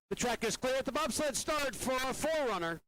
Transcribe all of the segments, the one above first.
The track is clear at the bobsled start for a forerunner.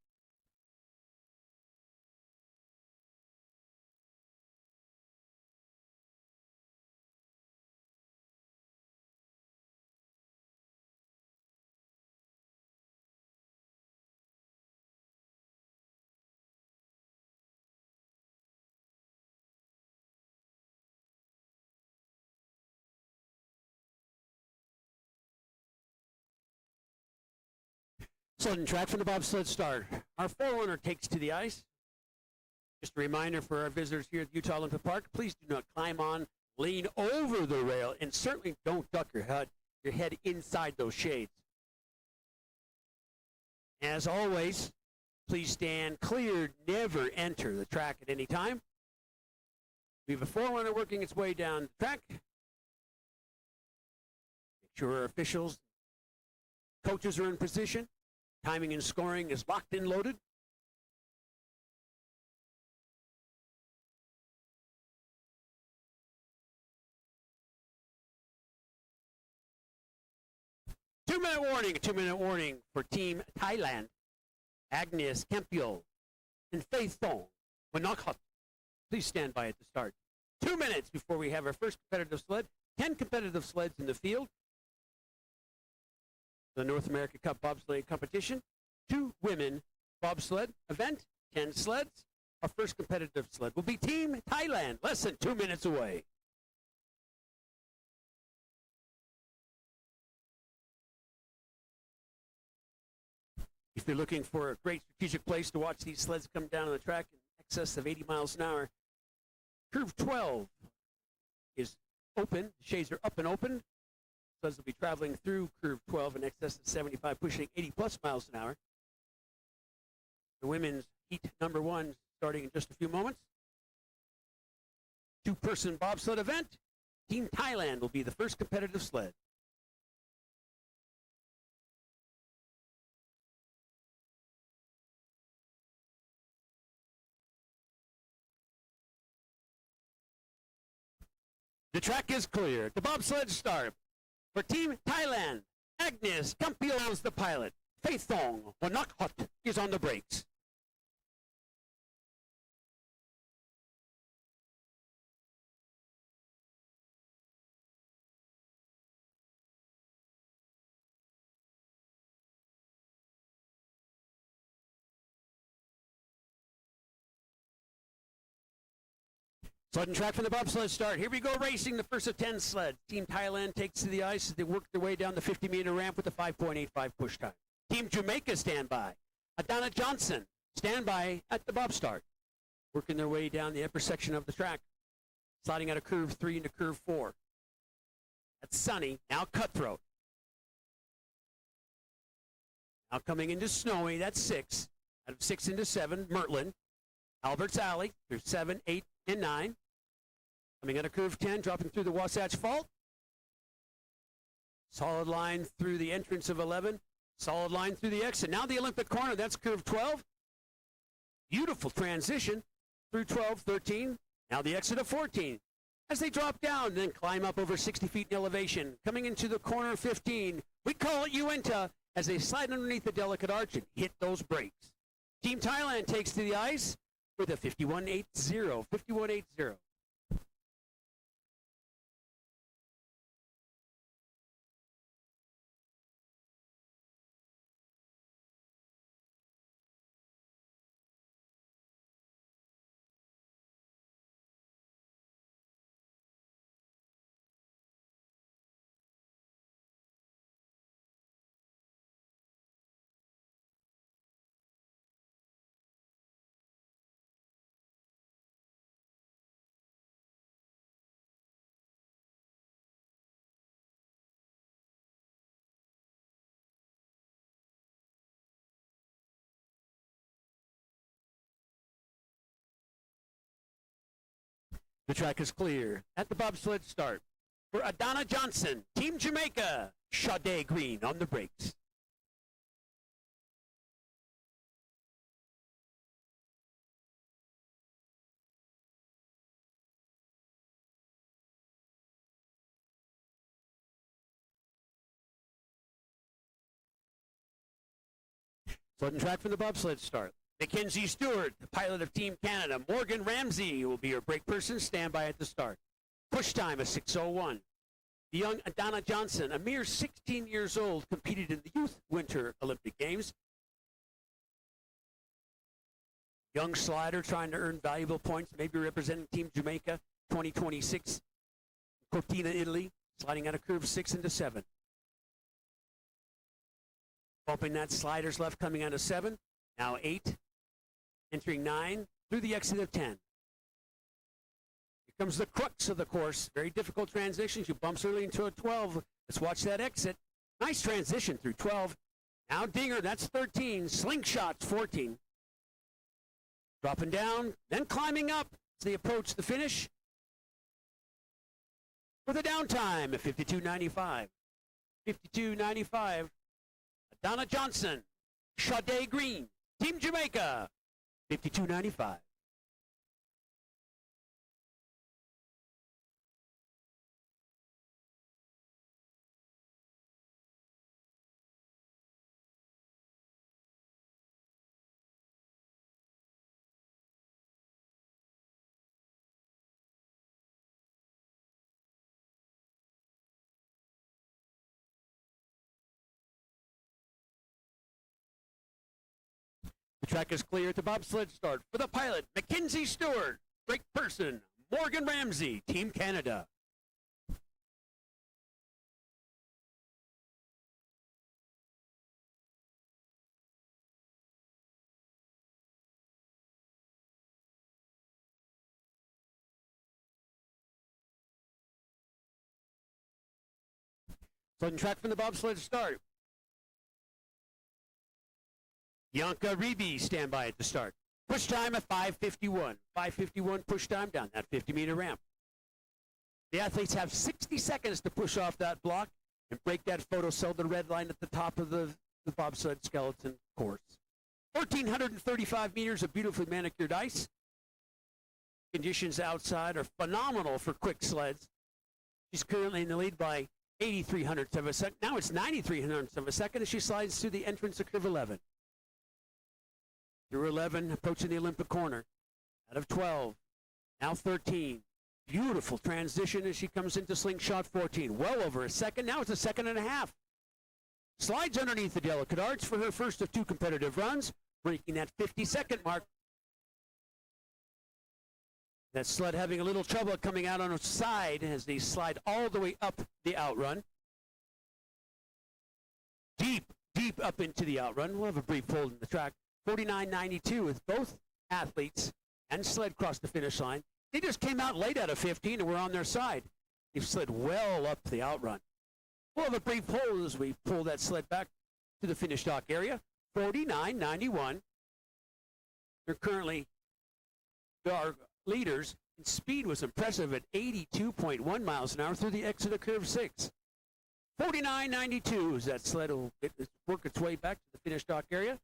Sudden track from the bobsled start. Our forerunner takes to the ice. Just a reminder for our visitors here at Utah Olympic Park, please do not climb on, lean over the rail, and certainly don't duck your head inside those shades. As always, please stand clear, never enter the track at any time. We have a forerunner working its way down the track. Make sure our officials, coaches are in position. Timing and scoring is locked and loaded. A 2-minute warning for Team Thailand. Agnes Kempio and Faith Thong Wanakhat. Please stand by at the start. 2 minutes before we have our first competitive sled. 10 competitive sleds in the field. The North America Cup bobsleigh competition, 2 women bobsled event, 10 sleds. Our first competitive sled will be Team Thailand, less than 2 minutes away. If you're looking for a great strategic place to watch these sleds come down on the track in excess of 80 miles an hour, Curve 12 is open. The shades are up and open. Sleds will be traveling through Curve 12 in excess of 75, pushing 80+ miles an hour. The women's heat number 1 starting in just a few moments. 2-person bobsled event. Team Thailand will be the first competitive sled. The track is clear. The bobsled start. For Team Thailand, Agnes Kampio is the pilot. Faith Thong Wanakhat is on the brakes. Sudden track from the bobsled start. Here we go racing the first of 10 sleds. Team Thailand takes to the ice as they work their way down the 50-meter ramp with a 5.85 push time. Team Jamaica stand by. Adana Johnson stand by at the bob start. Working their way down the upper section of the track. Sliding out of curve 3 into curve 4. That's Sunny, now Cutthroat. Now coming into Snowy, that's 6. Out of 6 into 7, Mertlin. Albert's Alley, there's 7, 8, and 9. Coming out of curve 10, dropping through the Wasatch Fault. Solid line through the entrance of 11. Solid line through the exit. Now the Olympic corner, that's curve 12. Beautiful transition through 12, 13. Now the exit of 14. As they drop down, then climb up over 60 feet in elevation. Coming into the corner 15. We call it Uinta as they slide underneath the delicate arch and hit those brakes. Team Thailand takes to the ice with a 51.80. 51.80. The track is clear at the bobsled start. For Adana Johnson, Team Jamaica, Sade Green on the brakes. Sudden track from the bobsled start. Mackenzie Stewart, the pilot of Team Canada. Morgan Ramsey will be your brake person. Stand by at the start. Push time is 6:01. The young Adana Johnson, a mere 16 years old, competed in the Youth Winter Olympic Games. Young slider trying to earn valuable points, maybe representing Team Jamaica 2026. Cortina, Italy, sliding out of curve 6 into 7. Bumping that sliders left coming out of 7. Now 8. Entering 9 through the exit of 10. Here comes the crux of the course. Very difficult transitions. You bumps early into a 12. Let's watch that exit. Nice transition through 12. Now Dinger, that's 13. Slingshots, 14. Dropping down, then climbing up as they approach the finish. With a downtime at 52.95. 52.95. Donna Johnson, Sade Green, Team Jamaica, 52.95. The track is clear at the bobsled start for the pilot, Mackenzie Stewart, brake person, Morgan Ramsey, Team Canada. Sudden track from the bobsled start. Bianca Reeby stand by at the start. Push time at 5:51. 5:51 push time down that 50-meter ramp. The athletes have 60 seconds to push off that block and break that photo cell, the red line at the top of the bobsled skeleton course. 1,435 meters of beautifully manicured ice. Conditions outside are phenomenal for quick sleds. She's currently in the lead by 83 hundredths of a second. Now it's 93 hundredths of a second as she slides through the entrance of curve 11. Through 11, approaching the Olympic corner. Out of 12, now 13. Beautiful transition as she comes into slingshot 14. Well over a second. Now it's a second and a half. Slides underneath the delicate arch for her first of 2 competitive runs, breaking that 50-second mark. That sled having a little trouble coming out on its side as they slide all the way up the outrun. Deep up into the outrun. We'll have a brief hold in the track. 49.92 with both athletes and sled crossed the finish line. They just came out late out of 15 and were on their side. They've slid well up the outrun. We'll have a brief hold as we pull that sled back to the finish dock area. 49.91. They're currently our leaders. And speed was impressive at 82.1 miles an hour through the exit of curve 6. 49.92 as that sled will work its way back to the finish dock area.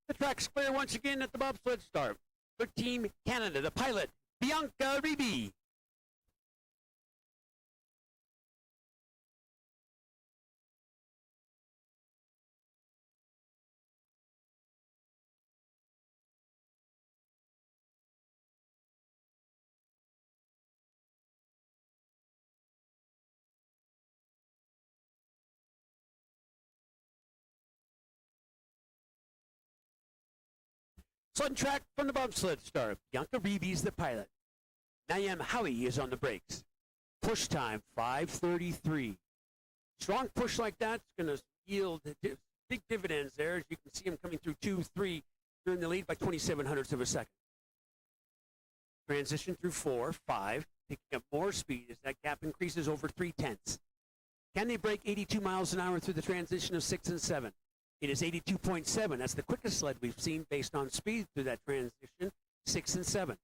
The track's clear once again at the bobsled start. For Team Canada, the pilot, Bianca Reeby. Sled and track from the bobsled star. Bianca Reeves, the pilot. Nayem Howie is on the brakes. Push time, 5:33. Strong push like that's going to yield big dividends there. As you can see him coming through 2-3 during the lead by 0.27 of a second. Transition through 4, 5, picking up more speed as that gap increases over 3/10. Can they break 82 miles an hour through the transition of 6 and 7? It is 82.7. That's the quickest sled we've seen based on speed through that transition, 6 and 7.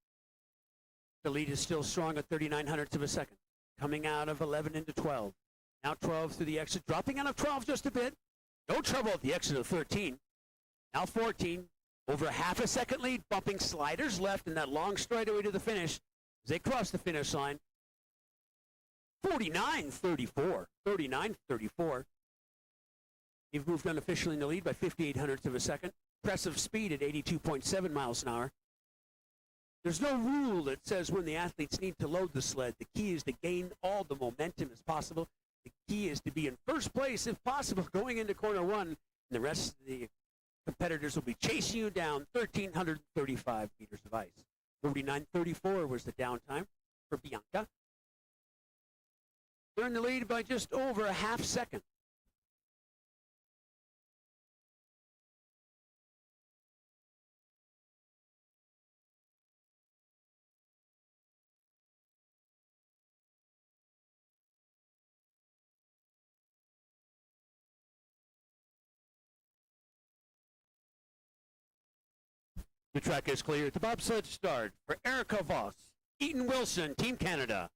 The lead is still strong at 0.39 of a second. Coming out of 11 into 12. Now 12 through the exit, dropping out of 12 just a bit. No trouble at the exit of 13. Now 14, over half a second lead, bumping sliders left in that long straightaway to the finish. As they cross the finish line, 49.34, 39.34. You've moved unofficially in the lead by 0.58 of a second. Impressive speed at 82.7 miles an hour. There's no rule that says when the athletes need to load the sled. The key is to gain all the momentum as possible. The key is to be in first place, if possible, going into corner 1. And the rest of the competitors will be chasing you down 1,335 meters of ice. 49.34 was the downtime for Bianca. They're in the lead by just over a half second. The track is clear at the bobsled start for Erica Voss, Eaton Wilson, Team Canada.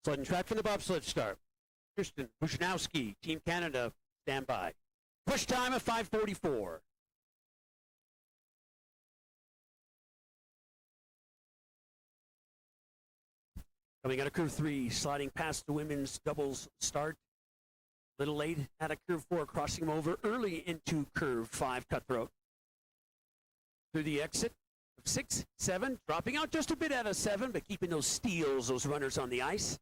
Sled and track for the bobsled start. Kristen Bushnowski, Team Canada, stand by. Push time of 5:44. Coming out of curve 3, sliding past the women's doubles start. Little late out of curve 4, crossing them over early into curve 5, cutthroat. Through the exit of 6, 7, dropping out just a bit out of 7, but keeping those steals, those runners on the ice.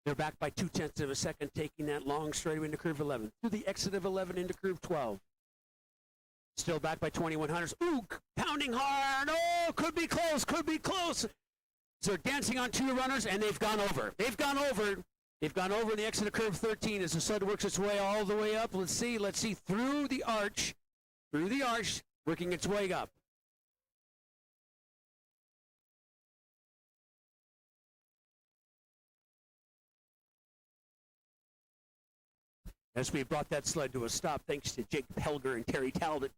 They're back by 0.2 of a second, taking that long straightaway into curve 11. Through the exit of 11 into curve 12. Still back by 0.21. Ooh, pounding hard. Oh, could be close, could be close. So they're dancing on 2 runners, and they've gone over. They've gone over. They've gone over in the exit of curve 13 as the sled works its way all the way up. Let's see through the arch, working its way up. As we brought that sled to a stop, thanks to Jake Helger and Terry Talbot,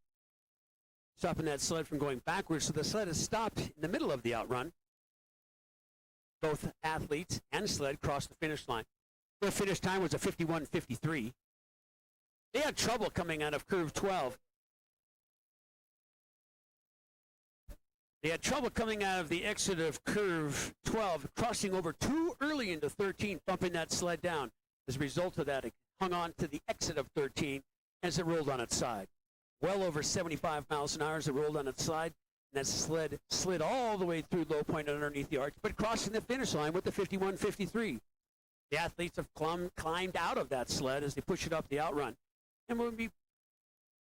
stopping that sled from going backwards. So the sled has stopped in the middle of the outrun. Both athletes and sled crossed the finish line. Their finish time was a 51.53. They had trouble coming out of curve 12. They had trouble coming out of the exit of curve 12, crossing over too early into 13, bumping that sled down. As a result of that, it hung on to the exit of 13 as it rolled on its side. Well over 75 miles an hour as it rolled on its side. And that sled slid all the way through low point underneath the arch, but crossing the finish line with the 51.53. The athletes have climbed out of that sled as they push it up the outrun. And we'll be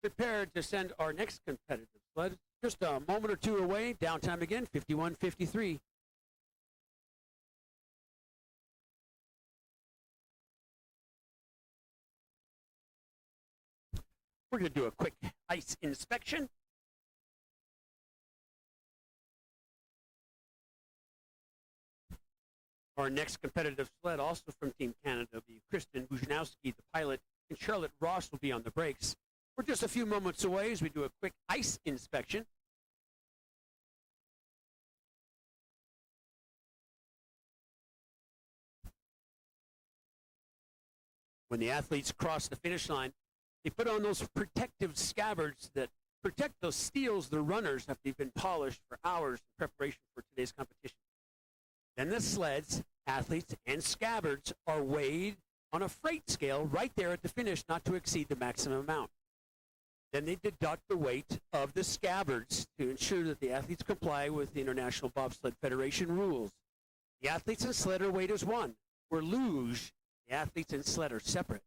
prepared to send our next competitive sled just a moment or two away. Downtime again, 51.53. We're going to do a quick ice inspection. Our next competitive sled, also from Team Canada, will be Kristen Bushnowski, the pilot, and Charlotte Ross will be on the brakes. We're just a few moments away as we do a quick ice inspection. When the athletes cross the finish line, they put on those protective scabbards that protect those steels, the runners, after they've been polished for hours in preparation for today's competition. Then the sleds, athletes, and scabbards are weighed on a freight scale right there at the finish, not to exceed the maximum amount. Then they deduct the weight of the scabbards to ensure that the athletes comply with the International Bobsled Federation rules. The athletes and sled are weighed as one. For luge, the athletes and sled are separate.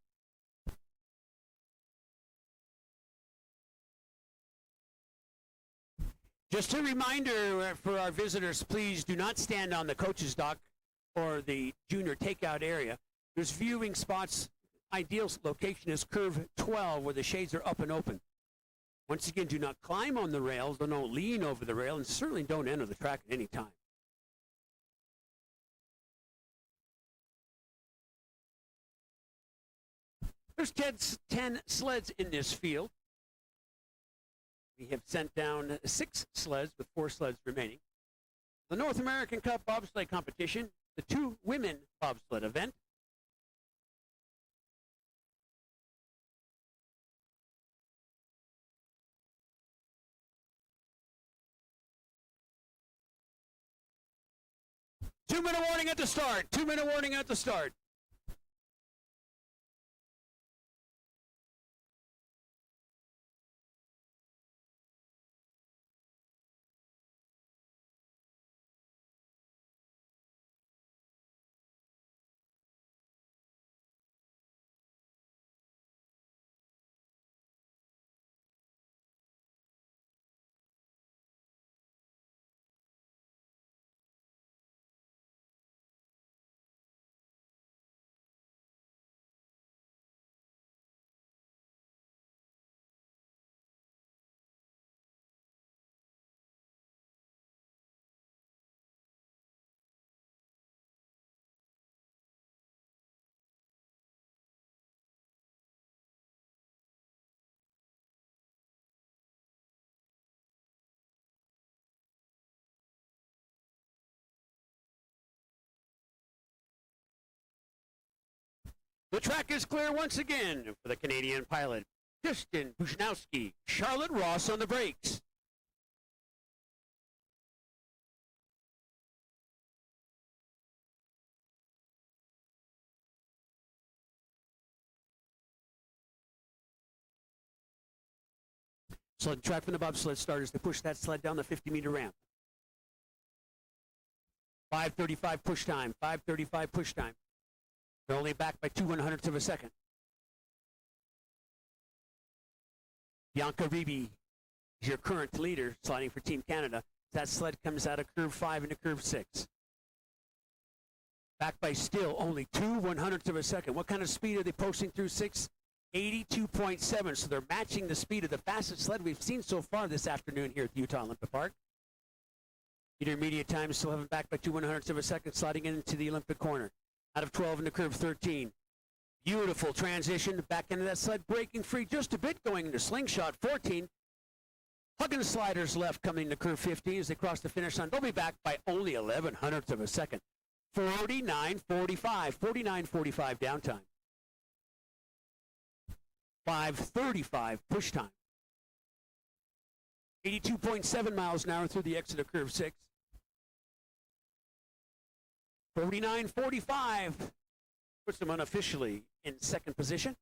Just a reminder for our visitors, please do not stand on the coach's dock or the junior takeout area. There's viewing spots. Ideal location is curve 12 where the shades are up and open. Once again, do not climb on the rails, don't lean over the rail, and certainly don't enter the track at any time. There's 10 sleds in this field. We have sent down 6 sleds with 4 sleds remaining. The North American Cup bobsleigh competition, the 2 women bobsled event. Two-minute warning at the start. 2-minute warning at the start. The track is clear once again for the Canadian pilot, Justin Bushnowski. Charlotte Ross on the brakes. Sled track from the bobsled starters to push that sled down the 50-meter ramp. 5:35 push time, 5:35 push time. They're only back by 2/100ths of a second. Bianca Reeby is your current leader, sliding for Team Canada. That sled comes out of curve 5 into curve 6. Back by still only 2/100ths of a second. What kind of speed are they posting through 6? 82.7. So they're matching the speed of the fastest sled we've seen so far this afternoon here at the Utah Olympic Park. Intermediate time still haven't back by 2/100ths of a second, sliding into the Olympic corner. Out of 12 into curve 13. Beautiful transition back into that sled, breaking free just a bit, going into slingshot 14. Hugging sliders left coming to curve 15 as they cross the finish line. They'll be back by only 11/100ths of a second. 49.45. 49.45 downtime. 5:35 push time. 82.7 miles an hour through the exit of curve 6. 49.45 puts them unofficially in second position.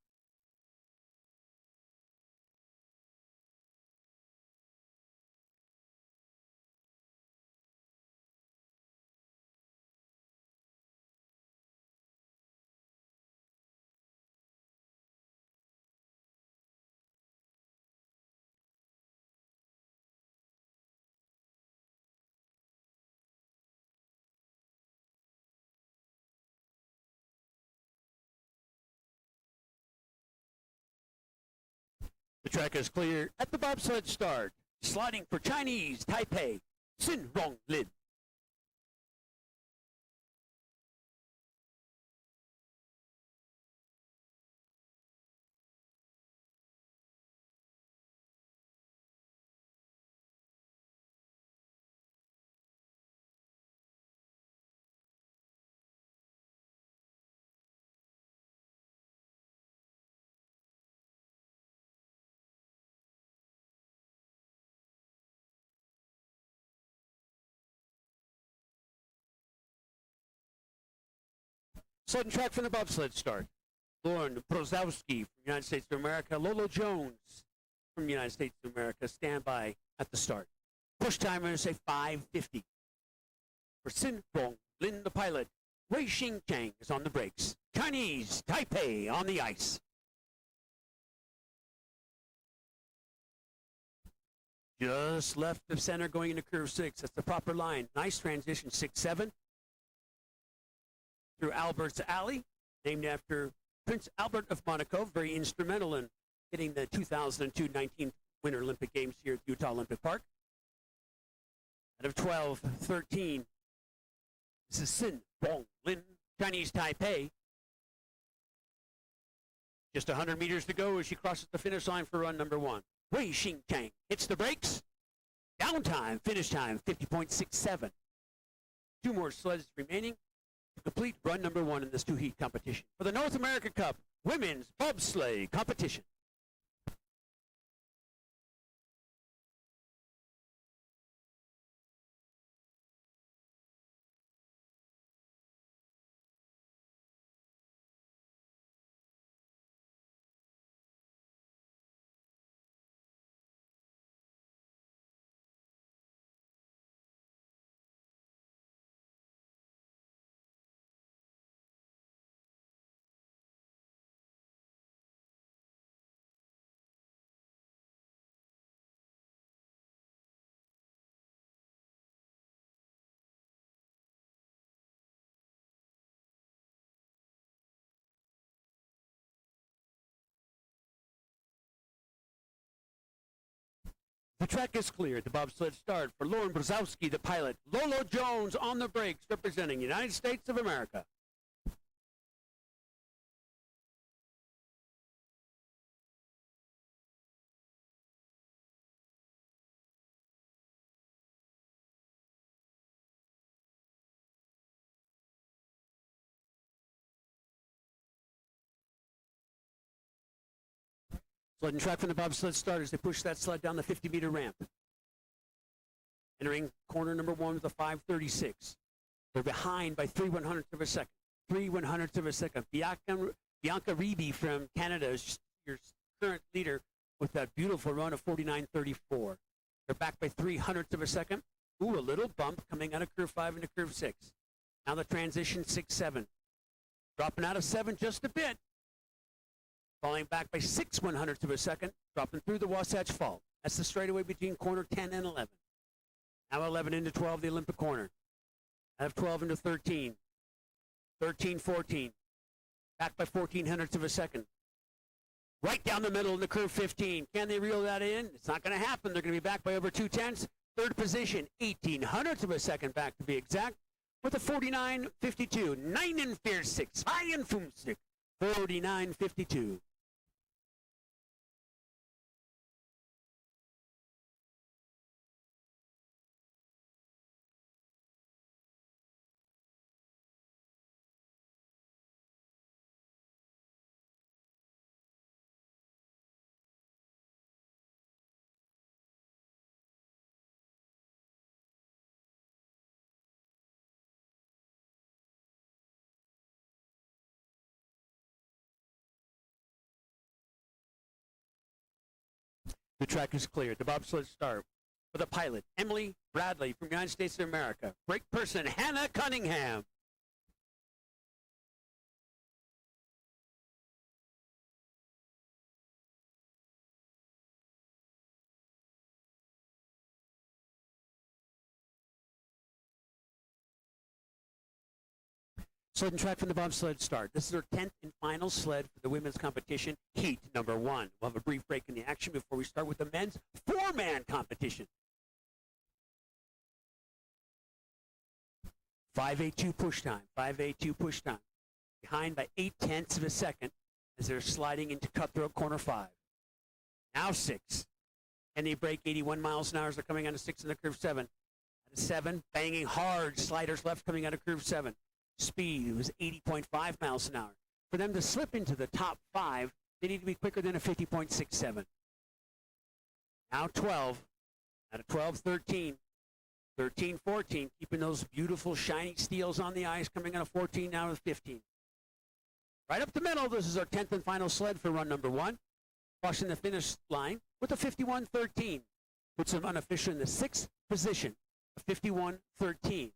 The track is clear at the bobsled start. Sliding for Chinese Taipei, Sin Rong Lin. Sled and track from the bobsled start. Lauren Brozowski from the United States of America. Lolo Jones from the United States of America stand by at the start. Push time, I'm going to say 5:50. For Sin Bong Lin, the pilot, Wei Xing Chang is on the brakes. Chinese Taipei on the ice. Just left of center going into curve 6. That's the proper line. Nice transition, 6-7. Through Albert's Alley, named after Prince Albert of Monaco, very instrumental in getting the 2002 19th Winter Olympic Games here at Utah Olympic Park. Out of 12-13, this is Sin Bong Lin, Chinese Taipei. Just 100 meters to go as she crosses the finish line for run number 1. Wei Xing Chang hits the brakes. Downtime, finish time, 50.67. 2 more sleds remaining to complete run number 1 in this 2-heat competition for the North America Cup Women's Bobsleigh Competition. The track is cleared. The bobsled start for Lauren Brzezowski, the pilot. Lolo Jones on the brakes, representing United States of America. Sled and track from the bobsled start as they push that sled down the 50-meter ramp. Entering corner number 1 with a 5:36. They're behind by 3/100ths of a second. 3/100ths of a second. Bianca Reeby from Canada is your current leader with that beautiful run of 49.34. They're back by 3/100ths of a second. Ooh, a little bump coming out of curve 5 into curve 6. Now the transition 6-7. Dropping out of 7 just a bit. Falling back by 6/100ths of a second, dropping through the Wasatch Fault. That's the straightaway between corner 10 and 11. Now 11 into 12, the Olympic corner. Out of 12 into 13. 13-14. Back by 1400ths of a second. Right down the middle in the curve 15. Can they reel that in? It's not going to happen. They're going to be back by over 2/10. Third position, 1800ths of a second back to be exact, with a 49.52. 49.46. 49.52. The track is cleared. The bobsled start for the pilot, Emily Bradley from the United States of America. Brake person, Hannah Cunningham. Sled and track from the bobsled start. This is our 10th and final sled for the women's competition, heat number 1. We'll have a brief break in the action before we start with the men's 4-man competition. 5:82 push time. 5:82 push time. Behind by 0.8 of a second as they're sliding into cutthroat corner 5. Now 6. And they break 81 miles an hour as they're coming out of 6 in the curve 7. Out of 7, banging hard sliders left coming out of curve 7. Speed was 80.5 miles an hour. For them to slip into the top 5, they need to be quicker than a 50.67. Now 12. Out of 12, 13. 13-14, keeping those beautiful shiny steels on the ice, coming out of 14 now to 15. Right up the middle, this is our 10th and final sled for run number 1. crossing the finish line with a 51.13. Puts him unofficially in the 6th position, a 51.13.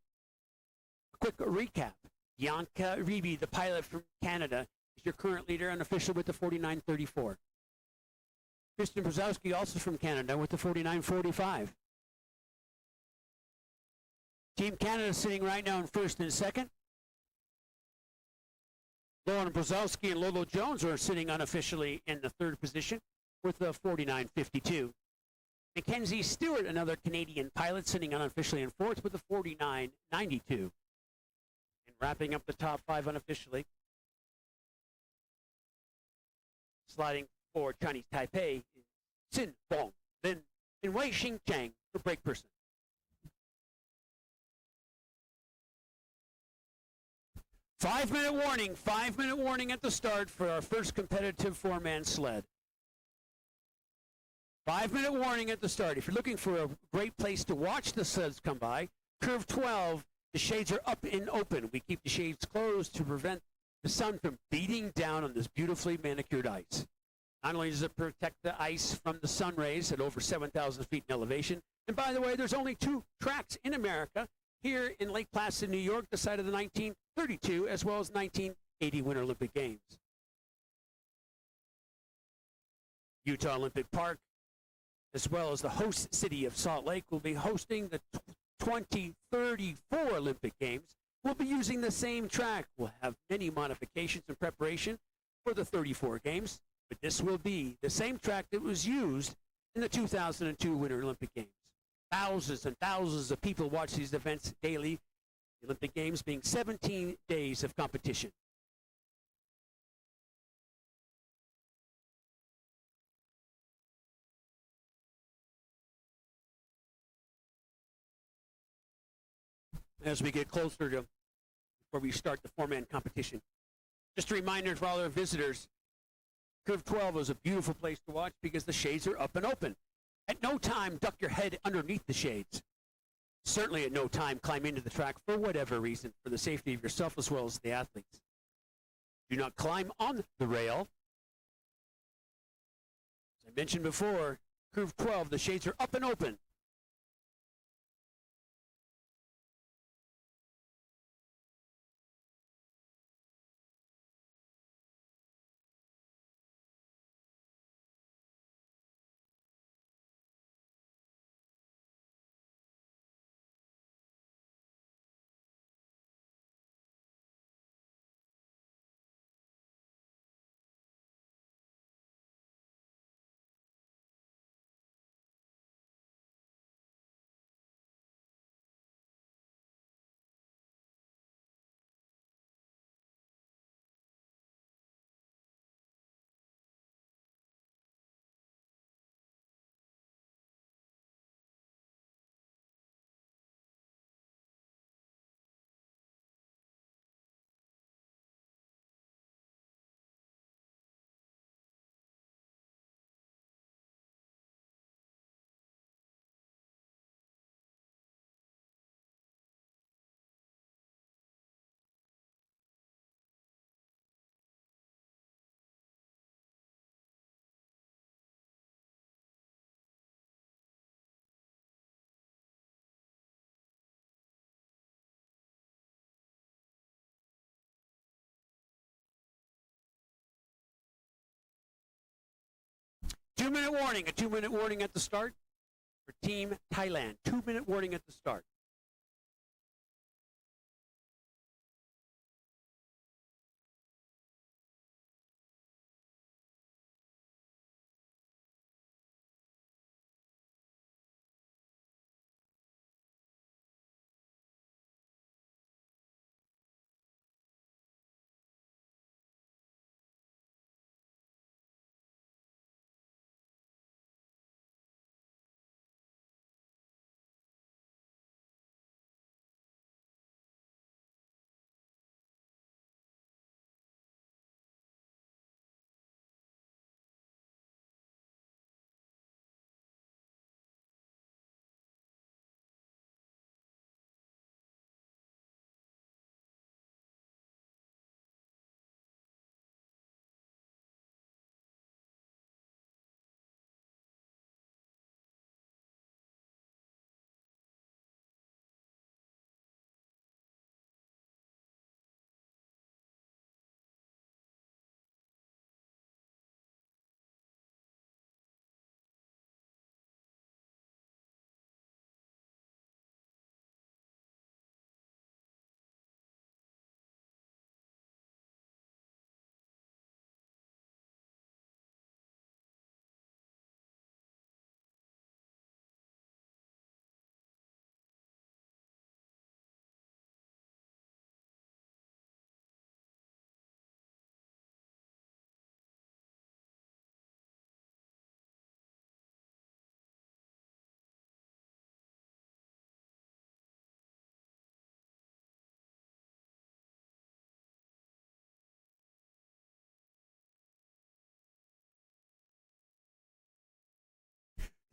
A quick recap. Bianca Reeby, the pilot from Canada, is your current leader, unofficial with the 49.34. Kristen Brzezowski, also from Canada, with the 49.45. Team Canada sitting right now in first and second. Lauren Brzezowski and Lolo Jones are sitting unofficially in the 3rd position with the 49.52. Mackenzie Stewart, another Canadian pilot, sitting unofficially in 4th with the 49.92. And wrapping up the top 5 unofficially, sliding for Chinese Taipei, Sin Bong, then in Wei Xing Chang for brake person. 5-minute warning, 5-minute warning at the start for our first competitive 4-man sled. 5-minute warning at the start. If you're looking for a great place to watch the sleds come by, curve 12, the shades are up and open. We keep the shades closed to prevent the sun from beating down on this beautifully manicured ice. Not only does it protect the ice from the sun rays at over 7,000 feet in elevation, and by the way, there's only 2 tracks in America, here in Lake Placid, New York, the site of the 1932 as well as 1980 Winter Olympic Games. Utah Olympic Park, as well as the host city of Salt Lake, will be hosting the 2034 Olympic Games. We'll be using the same track. We'll have many modifications in preparation for the 34 Games, but this will be the same track that was used in the 2002 Winter Olympic Games. Thousands and thousands of people watch these events daily, the Olympic Games being 17 days of competition. As we get closer to before we start the 4-man competition, just a reminder for all our visitors, Curve 12 is a beautiful place to watch because the shades are up and open. At no time, duck your head underneath the shades. Certainly at no time, climb into the track for whatever reason, for the safety of yourself as well as the athletes. Do not climb on the rail. As I mentioned before, Curve 12, the shades are up and open. A 2-minute warning at the start for Team Thailand. 2-minute warning at the start.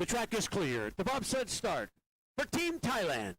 The track is clear. The bobsled start for Team Thailand.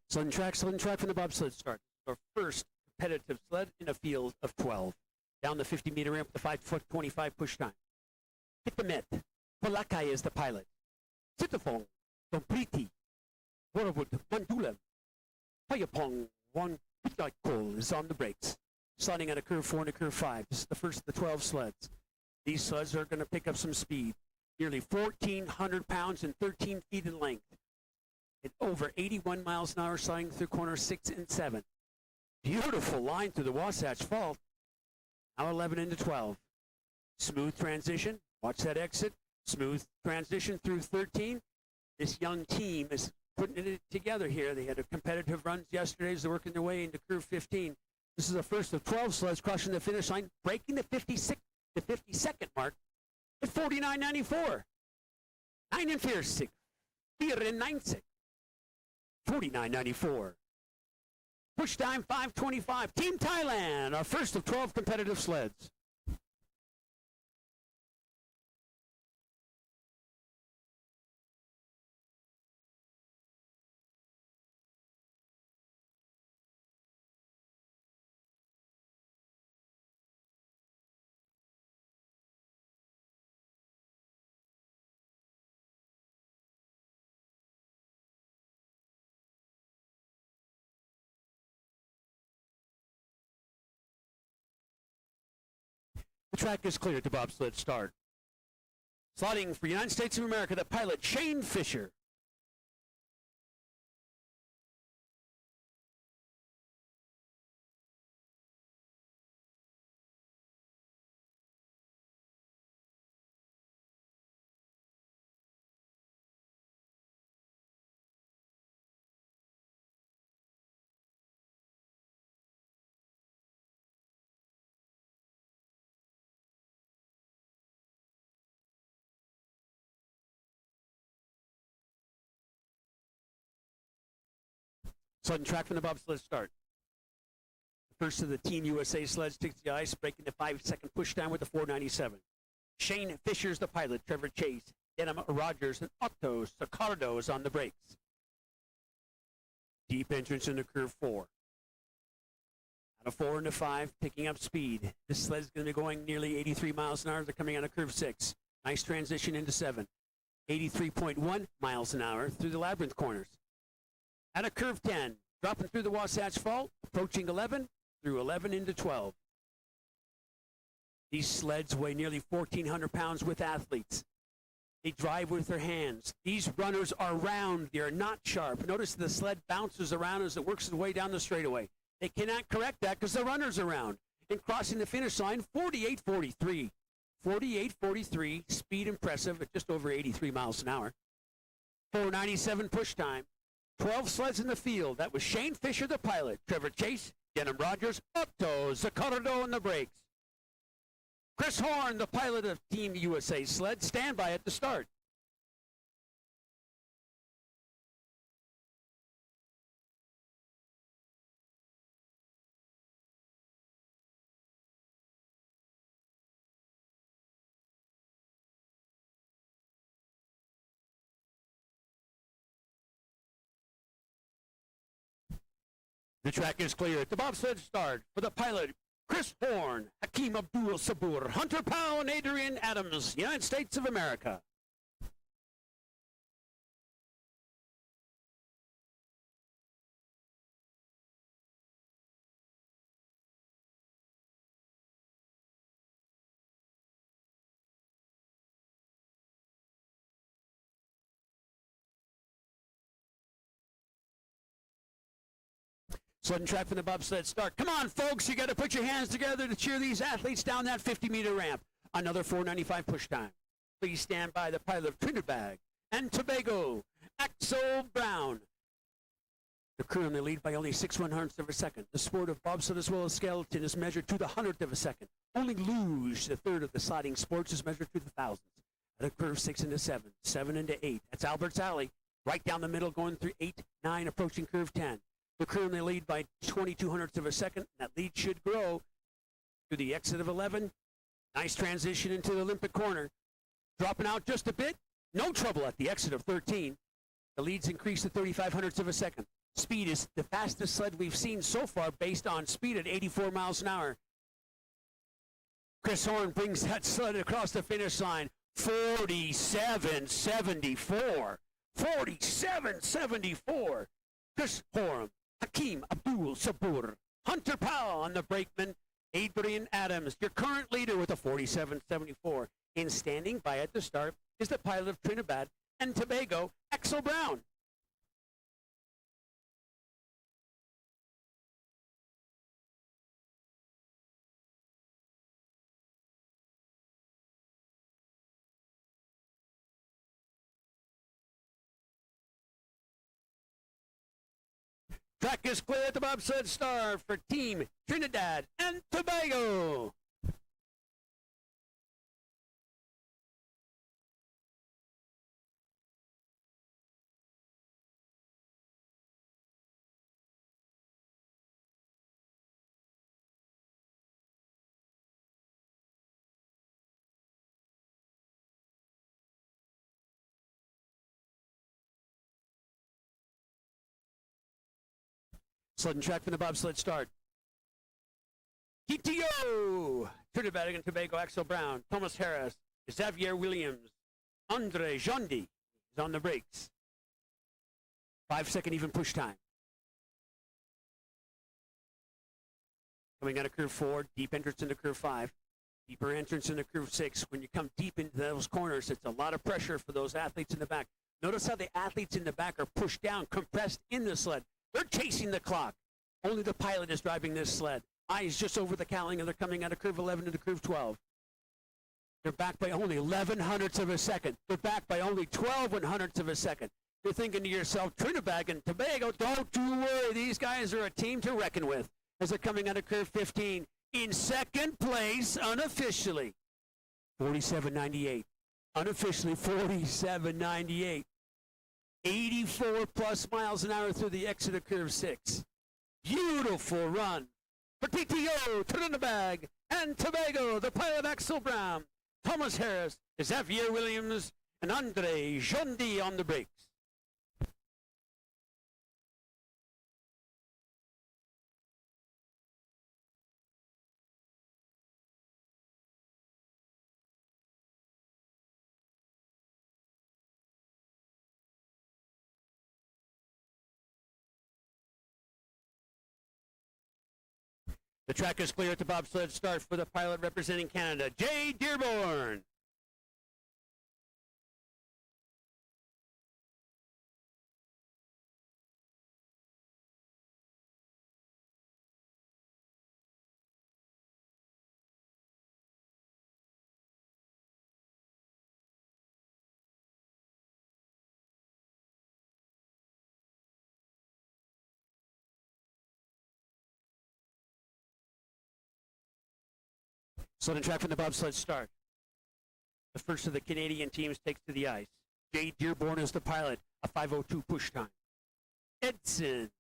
Sudden track from the bobsled start. Our first competitive sled in a field of 12. Down the 50-meter ramp with the 5:25 push time. Kitamet, Palakai is the pilot. Sitafong, Dompriti, Warwood, Mandulam, Payapong, Wang Pitagkol is on the brakes. Sliding at a curve 4 and a curve 5. This is the first of the 12 sleds. These sleds are going to pick up some speed. Nearly 1,400 pounds and 13 feet in length. At over 81 miles an hour, sliding through corners 6 and 7. Beautiful line through the Wasatch Fault. Now 11 into 12. Smooth transition. Watch that exit. Smooth transition through 13. This young team is putting it together here. They had a competitive runs yesterday as they're working their way into curve 15. This is the first of 12 sleds crossing the finish line, breaking the 52nd mark at 49.94. 9 and 4, 6. 4 and 9, 6. 49.94. Push time 5:25. Team Thailand, our first of 12 competitive sleds. The track is clear to bobsled start. Sliding for United States of America, the pilot Shane Fisher. Sudden track from the bobsled start. The first of the Team USA sleds takes the ice, breaking the 5-second push down with the 4.97. Shane Fisher's the pilot. Trevor Chase, Denham Rogers, and Otto Sicardo is on the brakes. Deep entrance into curve 4. Out of 4 into 5, picking up speed. This sled is going to be going nearly 83 miles an hour. They're coming out of curve 6. Nice transition into 7. 83.1 miles an hour through the labyrinth corners. Out of curve 10, dropping through the Wasatch Fault, approaching 11, through 11 into 12. These sleds weigh nearly 1,400 pounds with athletes. They drive with their hands. These runners are round. They are not sharp. Notice the sled bounces around as it works its way down the straightaway. They cannot correct that because the runner's around. And crossing the finish line, 48.43. 48.43, speed impressive at just over 83 miles an hour. 4.97 push time. 12 sleds in the field. That was Shane Fisher, the pilot. Trevor Chase, Denham Rogers, Otto Sicardo on the brakes. Chris Horn, the pilot of Team USA sled, standby at the start. The track is clear. The bobsled start for the pilot, Chris Horn, Hakeem Abdul Sabur, Hunter Powell, and Adrian Adams, United States of America. Sudden track from the bobsled start. Come on, folks, you got to put your hands together to cheer these athletes down that 50-meter ramp. Another 4:95 push time. Please stand by the pilot of Trinidad and Tobago, Axel Brown. The crew in the lead by only 6/100ths of a second. The sport of bobsled as well as skeleton is measured to the 100th of a second. Only luge, the third of the sliding sports, is measured to the thousandths. At a curve 6 into 7, 7 into 8. That's Albert's Alley. Right down the middle, going through 8, 9, approaching curve 10. The crew in the lead by 22/100ths of a second. That lead should grow to the exit of 11. Nice transition into the Olympic corner. Dropping out just a bit. No trouble at the exit of 13. The leads increase to 35/100ths of a second. Speed is the fastest sled we've seen so far based on speed at 84 miles an hour. Chris Horn brings that sled across the finish line. 47.74. 47.74. Chris Horn, Hakeem Abdul Sabur, Hunter Powell on the brakeman, Adrian Adams, your current leader with a 47.74. In standing by at the start is the pilot of Trinidad and Tobago, Axel Brown. Track is clear at the bobsled start for Team Trinidad and Tobago. Sled and track from the bobsled start. TTO! Trinidad and Tobago, Axel Brown, Thomas Harris, Xavier Williams, Andre Jondi is on the brakes. 5-second even push time. Coming out of curve 4, deep entrance into curve 5, deeper entrance into curve 6. When you come deep into those corners, it's a lot of pressure for those athletes in the back. Notice how the athletes in the back are pushed down, compressed in the sled. They're chasing the clock. Only the pilot is driving this sled. Eyes just over the cowling, and they're coming out of curve 11 into curve 12. They're back by only 11/100ths of a second. They're back by only 12/100ths of a second. You're thinking to yourself, Trinidad and Tobago, don't you worry. These guys are a team to reckon with as they're coming out of curve 15. In second place, unofficially, 47.98. Unofficially, 47.98. 84 plus miles an hour through the exit of curve 6. Beautiful run for TTO, Trinidad and Tobago, the pilot Axel Brown, Thomas Harris, Xavier Williams, and Andre Jondi on the brakes. The track is clear at the bobsled start for the pilot representing Canada, Jay Dearborn. Sled and track from the bobsled start. The first of the Canadian teams takes to the ice. Jay Dearborn is the pilot, a 5:02 push time. Edson,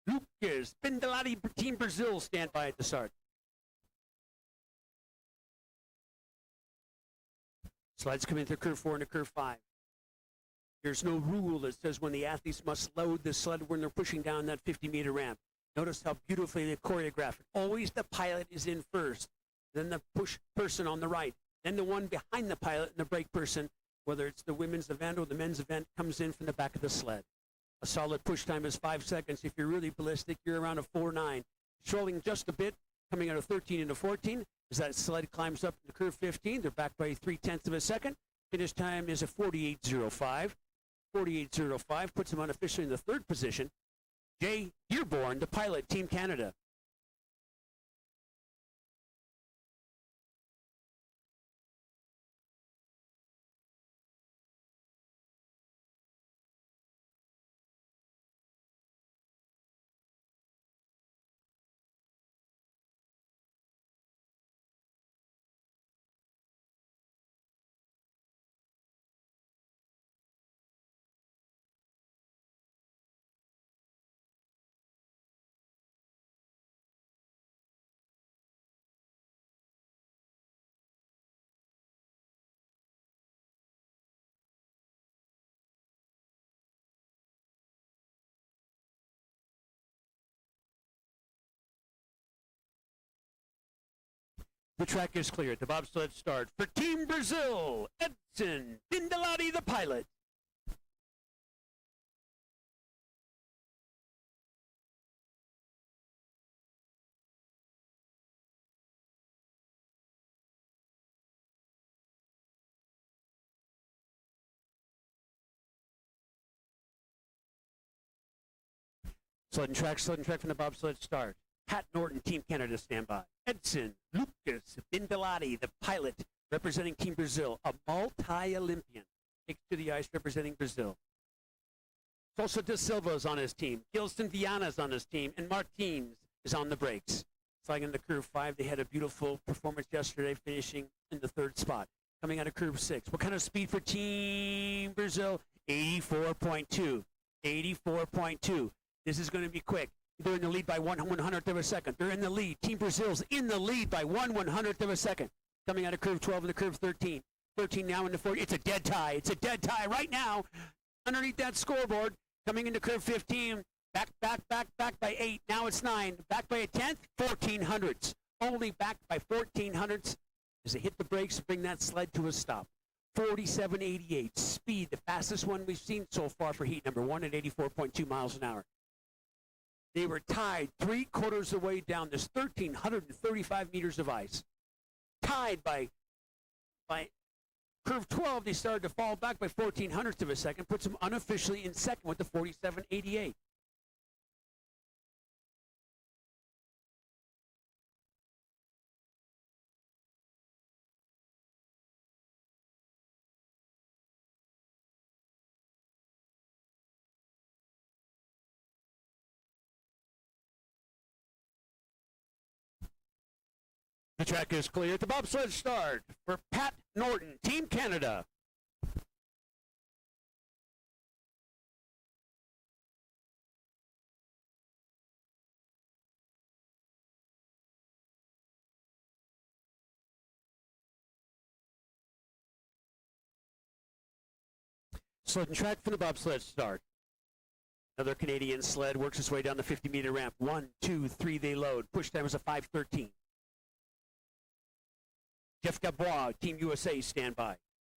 Lucas, Bindalati, Team Brazil stand by at the start. Sleds come in through curve 4 into curve 5. There's no rule that says when the athletes must load the sled when they're pushing down that 50-meter ramp. Notice how beautifully they choreograph it. Always the pilot is in first, then the push person on the right, then the one behind the pilot and the brake person, whether it's the women's event or the men's event, comes in from the back of the sled. A solid push time is 5 seconds. If you're really ballistic, you're around a 4.9. Strolling just a bit, coming out of 13 into 14, as that sled climbs up to curve 15. They're back by 0.3 of a second. Finish time is a 48.05. 48.05 puts him unofficially in the third position. Jay Dearborn, the pilot, Team Canada. The track is clear at the bobsled start for Team Brazil, Edson Bindalati, the pilot. Sled and track from the bobsled start. Pat Norton, Team Canada, standby. Edson Lucas Bindalati, the pilot, representing Team Brazil, a multi-Olympian, takes to the ice representing Brazil. Sousa da Silva is on his team. Gilson Viana is on his team, and Martins is on the brakes. Sliding into curve 5, they had a beautiful performance yesterday, finishing in the 3rd spot. Coming out of curve 6. What kind of speed for Team Brazil? 84.2. 84.2. This is going to be quick. They're in the lead by 1/100th of a second. They're in the lead. Team Brazil's in the lead by 1/100th of a second. Coming out of curve 12 into curve 13. 13 now into 40. It's a dead tie. It's a dead tie right now underneath that scoreboard. Coming into curve 15. Back by 8. Now it's 9. Back by a 10th. 1400ths. Only back by 1400ths as they hit the brakes to bring that sled to a stop. 47.88. Speed, the fastest one we've seen so far for heat number 1 at 84.2 miles an hour. They were tied 3/4 of the way down this 1,335 meters of ice. Tied by curve 12, they started to fall back by 1400ths of a second, puts them unofficially in second with the 47.88. The track is clear at the bobsled start for Pat Norton, Team Canada. Sled and track for the bobsled start. Another Canadian sled works its way down the 50-meter ramp. 1, 2, 3, they load. Push time is a 5:13. Jeff Gabois, Team USA, standby.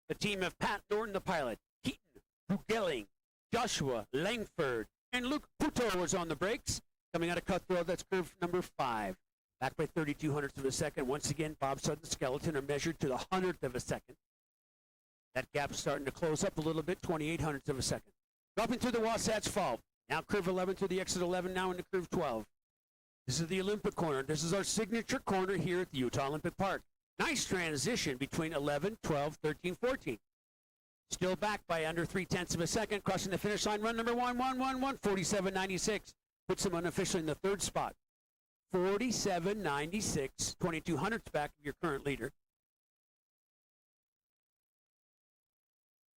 The team of Pat Norton, the pilot, Keaton Bugelling, Joshua Langford, and Luke Puto was on the brakes. Coming out of Cutthroat, that's curve number 5. Back by 3200ths of a second. Once again, bobsled and skeleton are measured to the 100th of a second. That gap's starting to close up a little bit, 2800ths of a second. Dropping through the Wasatch Fault. Now curve 11 through the exit 11, now into curve 12. This is the Olympic corner. This is our signature corner here at the Utah Olympic Park. Nice transition between 11, 12, 13, 14. Still back by under 3/10 of a second. Crossing the finish line, run number 1, 47.96. Puts them unofficially in the 3rd spot. 47.96, 2200ths back of your current leader.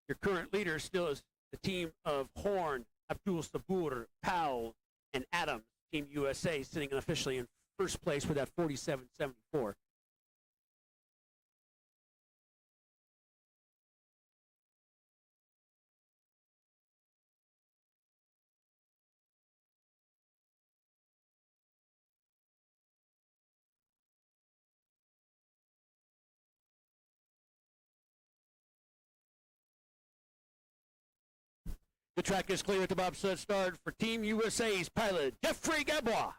Your current leader still is the team of Horn, Abdul Sabur, Powell, and Adams. Team USA sitting officially in 1st place with that 47.74. The track is clear at the bobsled start for Team USA's pilot, Jeffrey Gabois.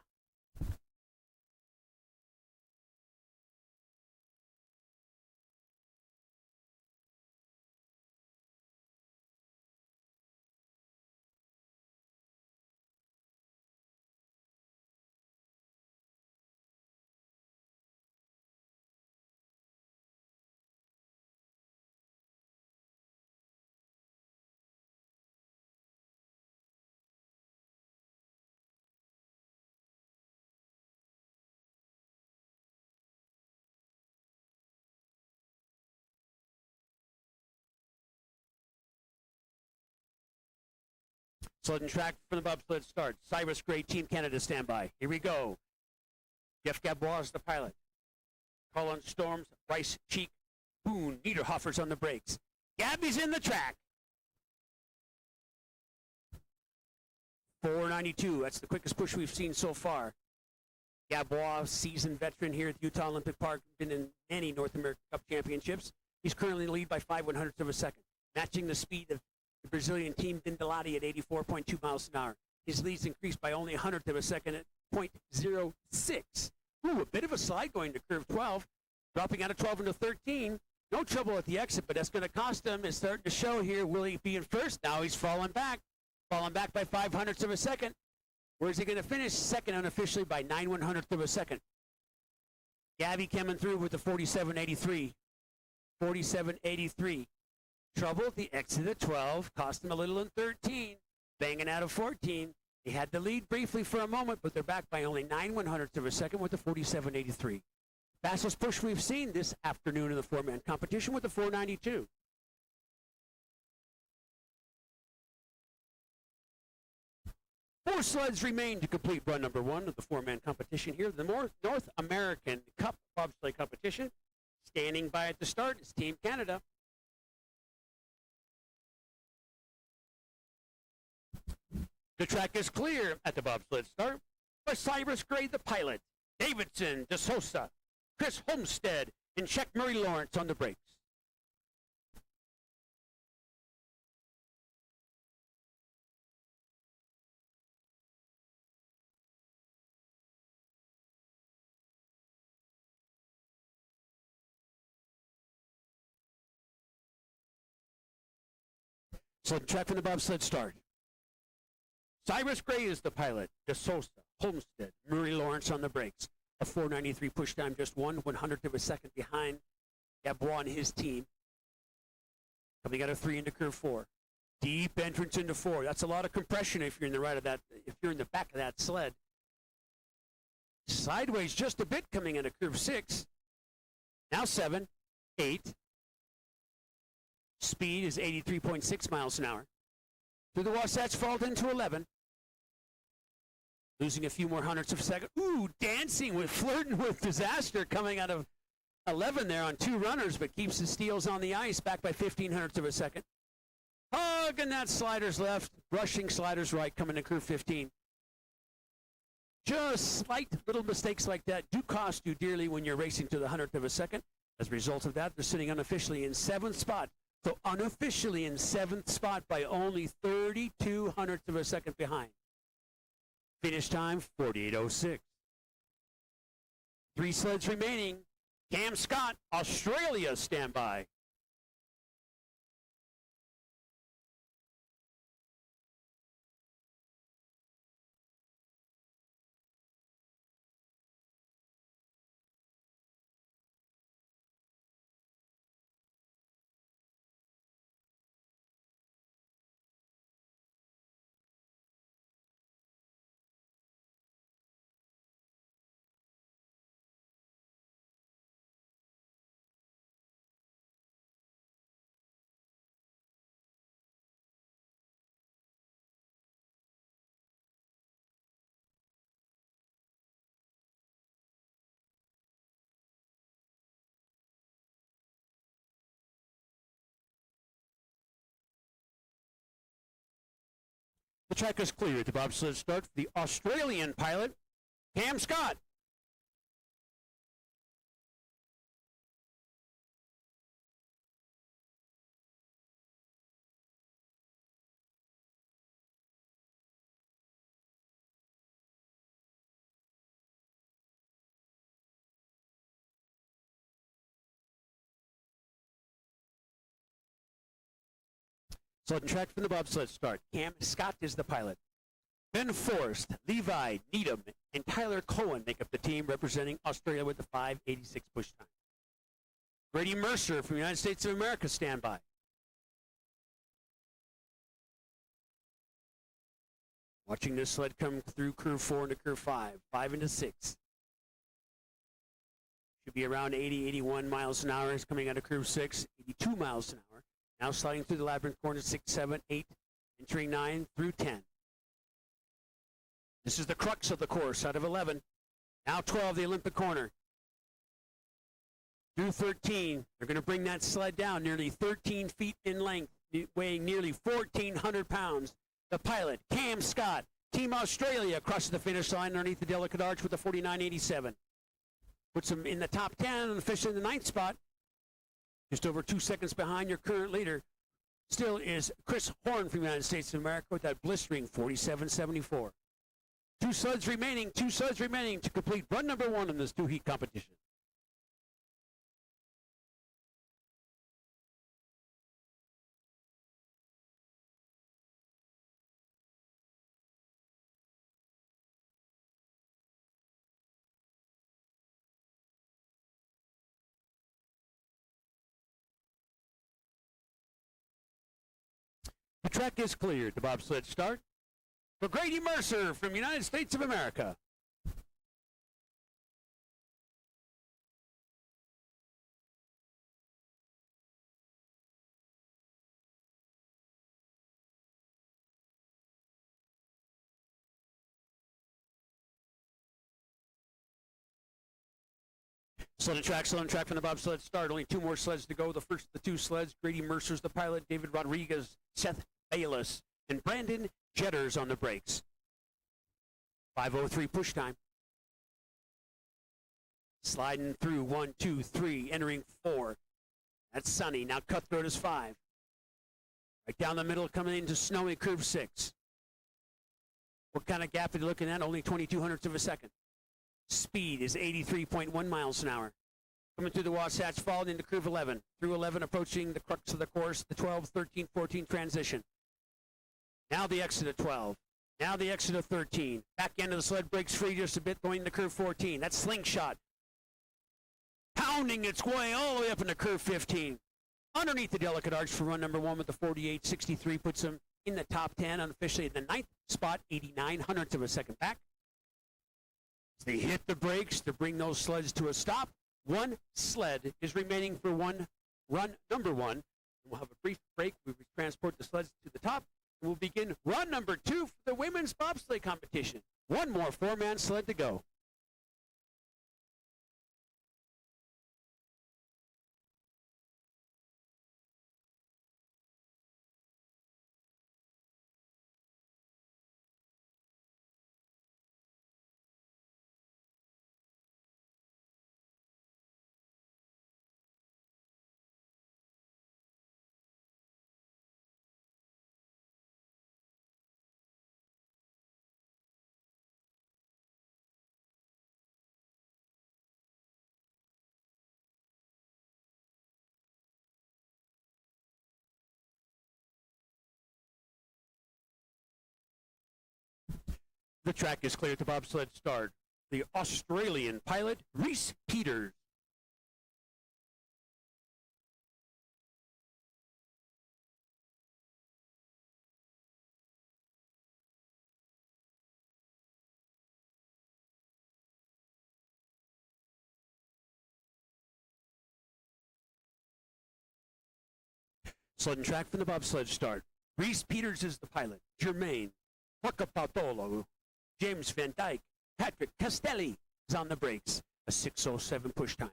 Sled and track for the bobsled start. Cyrus Gray, Team Canada, standby. Here we go. Jeff Gabois is the pilot. Colin Storms, Bryce Cheek, Boone, Niederhofer's on the brakes. Gabby's in the track. 492. That's the quickest push we've seen so far. Gabois, seasoned veteran here at Utah Olympic Park, been in many North American Cup championships. He's currently in the lead by 5/100ths of a second, matching the speed of the Brazilian team Dindalati at 84.2 miles an hour. His lead's increased by only 100th of a second at 0.06. Ooh, a bit of a slide going to curve 12, dropping out of 12 into 13. No trouble at the exit, but that's going to cost him. It's starting to show here. Will he be in first? Now he's falling back by 5/100ths of a second. Where's he going to finish? Second unofficially by 9/100ths of a second. Gabby coming through with the 47.83. 47.83. Trouble at the exit of 12. Cost him a little in 13. Banging out of 14. They had the lead briefly for a moment, but they're back by only 9/100ths of a second with the 47.83. Fastest push we've seen this afternoon in the four-man competition with the 492. Four sleds remain to complete run number one of the four-man competition here, the North American Cup bobsleigh competition. Standing by at the start is Team Canada. The track is clear at the bobsled start by Cyrus Gray, the pilot, Davidson, DeSosa, Chris Homestead, and Check Murray Lawrence on the brakes. So the track from the bobsled start. Cyrus Gray is the pilot. DeSosa, Homestead, Murray Lawrence on the brakes. A 493 push time, just 1/100th of a second behind Gabois and his team. Coming out of 3 into curve 4. Deep entrance into 4. That's a lot of compression if you're in the right of that. If you're in the back of that sled. Sideways just a bit coming into curve 6. Now 7, 8. Speed is 83.6 miles an hour. Through the Wasatch Fault into 11. Losing a few more hundredths of a second. Ooh, dancing with, flirting with disaster coming out of 11 there on 2 runners, but keeps the steels on the ice back by 1/1500ths of a second. Hugging that sliders left, rushing sliders right, coming to curve 15. Just slight little mistakes like that do cost you dearly when you're racing to the 100th of a second. As a result of that, they're sitting unofficially in 7th spot. So unofficially in 7th spot by only 32/100ths of a second behind. Finish time, 48.06. 3 sleds remaining. Cam Scott, Australia, standby. The track is clear. The bobsled start for the Australian pilot, Cam Scott. So the track from the bobsled start. Cam Scott is the pilot. Ben Forrest, Levi, Needham, and Tyler Cohen make up the team representing Australia with the 5:86 push time. Brady Mercer from the United States of America standby. Watching this sled come through curve 4 into curve 5, 5 into 6. Should be around 80, 81 miles an hour. It's coming out of curve 6, 82 miles an hour. Now sliding through the labyrinth corners, 6, 7, 8, entering 9 through 10. This is the crux of the course out of 11. Now 12, the Olympic corner. Through 13, they're going to bring that sled down nearly 13 feet in length, weighing nearly 1,400 pounds. The pilot, Cam Scott, Team Australia crosses the finish line underneath the delicate arch with a 49.87. Puts them in the top 10 and officially in the 9th spot. Just over 2 seconds behind your current leader still is Chris Horn from the United States of America with that blistering 47.74. Two sleds remaining to complete run number 1 in this 2-heat competition. The track is cleared to bobsled start for Grady Mercer from the United States of America. Sled and track from the bobsled start. Only 2 more sleds to go. The first of the 2 sleds, Grady Mercer's the pilot, David Rodriguez, Seth Bayless, and Brandon Jetters on the brakes. 5:03 push time. Sliding through 1, 2, 3, entering 4. That's sunny. Now cutthroat is 5. Right down the middle, coming into snowy curve 6. What kind of gap are you looking at? Only 22 hundredths of a second. Speed is 83.1 miles an hour. Coming through the Wasatch, falling into curve 11. Through 11, approaching the crux of the course, the 12, 13, 14 transition. Now the exit of 12. Now the exit of 13. Back end of the sled breaks free just a bit, going to curve 14. That's slingshot. Pounding its way all the way up into curve 15. Underneath the delicate arch for run number 1 with the 48.63 puts them in the top 10, unofficially in the 9th spot, 89 hundredths of a second back. As they hit the brakes to bring those sleds to a stop. 1 sled is remaining for run number 1. We'll have a brief break. We will transport the sleds to the top. We'll begin run number 2 for the women's bobsleigh competition. 1 more 4-man sled to go. The track is clear to bobsled start. The Australian pilot, Reese Peters. Sled and track from the bobsled start. Reese Peters is the pilot. Jermaine Huacapatolo, James Van Dyke, Patrick Castelli is on the brakes. A 6:07 push time.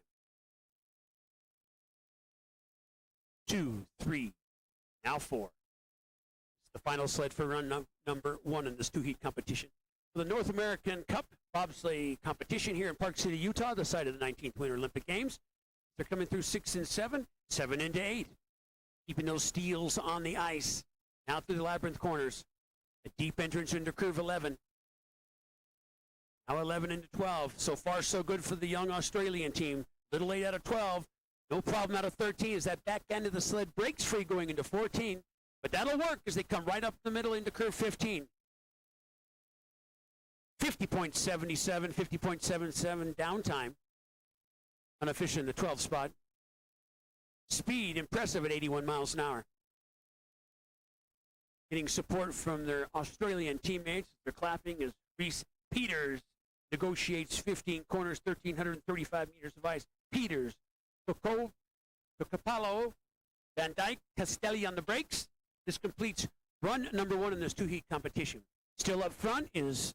2, 3, now 4. It's the final sled for run number 1 in this 2-heat competition. For the North American Cup bobsleigh competition here in Park City, Utah, the site of the 19th Winter Olympic Games. They're coming through 6 and 7, 7 into 8. Keeping those steels on the ice. Now through the labyrinth corners. A deep entrance into curve 11. Now 11 into 12. So far, so good for the young Australian team. Little 8 out of 12. No problem out of 13 as that back end of the sled breaks free going into 14. But that'll work as they come right up the middle into curve 15. 50.77, 50.77 downtime. Unofficial in the 12th spot. Speed impressive at 81 miles an hour. Getting support from their Australian teammates. They're clapping as Reese Peters negotiates 15 corners, 1,335 meters of ice. Peters, Tocapalo, Van Dyke, Castelli on the brakes. This completes run number 1 in this 2-heat competition. Still up front is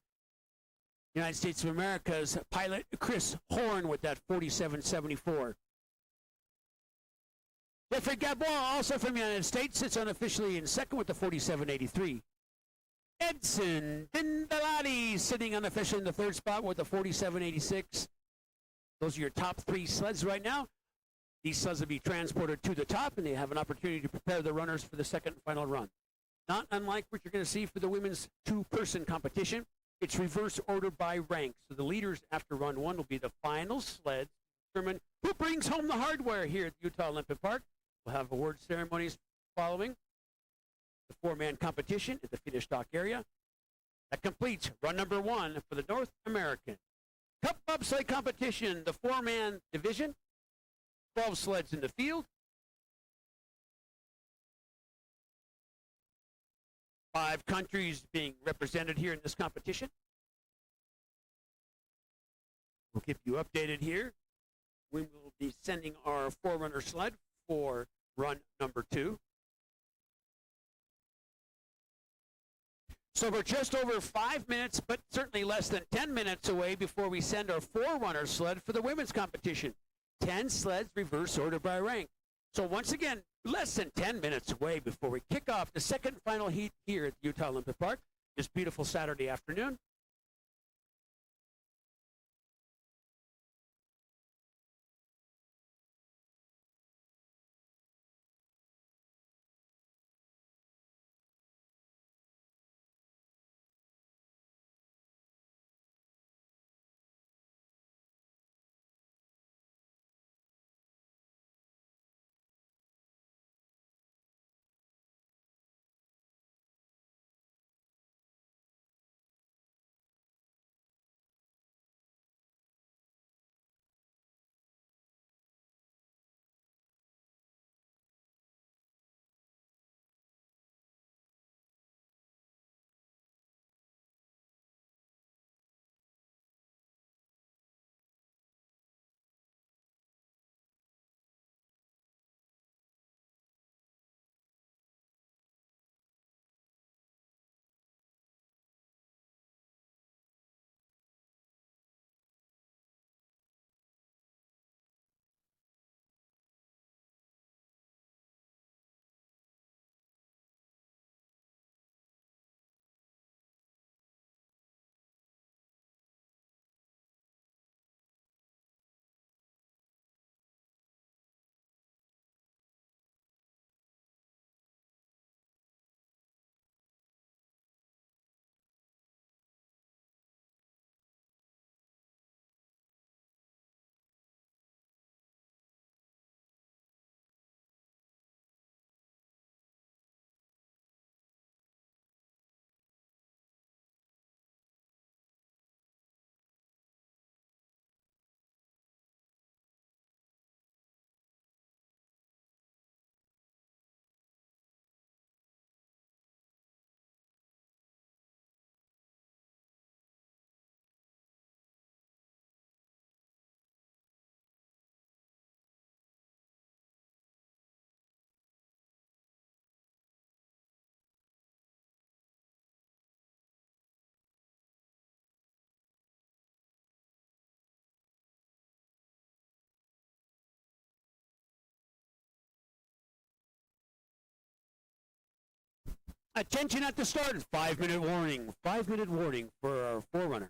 United States of America's pilot Chris Horn with that 47.74. Jeffrey Gabois, also from the United States, sits unofficially in second with the 47.83. Edson Dindalati sitting unofficially in the third spot with the 47.86. Those are your top three sleds right now. These sleds will be transported to the top, and they have an opportunity to prepare the runners for the second and final run. Not unlike what you're going to see for the women's two-person competition, it's reverse order by rank. So the leaders after run one will be the final sleds to determine who brings home the hardware here at the Utah Olympic Park. We'll have award ceremonies following the four-man competition at the finish dock area. That completes run number one for the North American Cup Bobsled competition, the four-man division. 12 sleds in the field. 5 countries being represented here in this competition. We'll keep you updated here. We will be sending our forerunner sled for run number 2. So we're just over 5 minutes, but certainly less than 10 minutes away before we send our forerunner sled for the women's competition. 10 sleds reverse order by rank. So once again, less than 10 minutes away before we kick off the second final heat here at the Utah Olympic Park this beautiful Saturday afternoon. Attention at the start. 5-minute warning. 5-minute warning for our forerunner.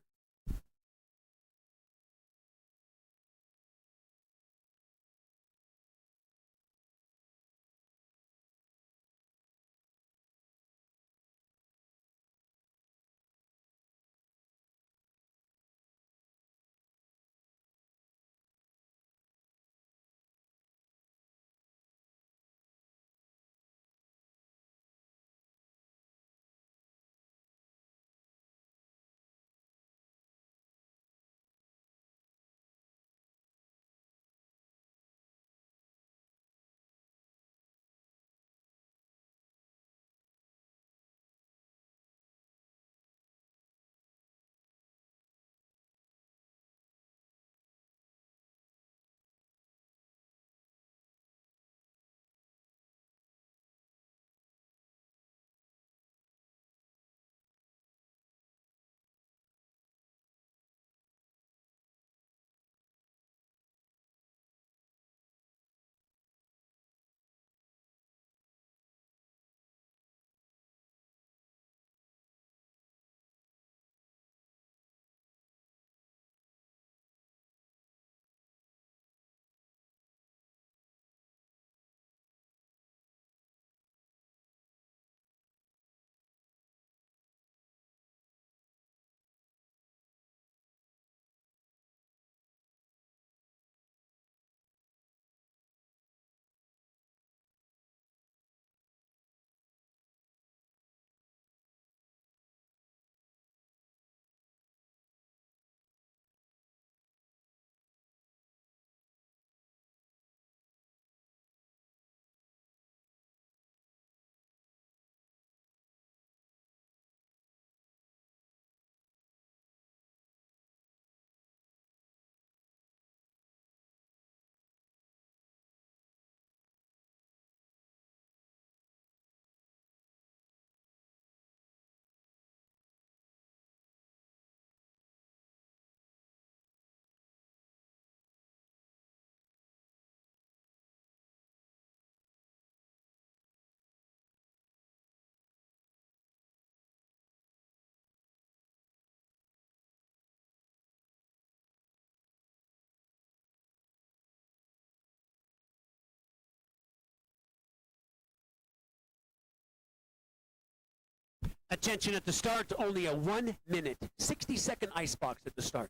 Attention at the start, only a 1 minute, 60-second ice box at the start.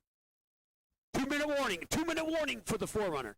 2-minute warning, 2-minute warning for the forerunner.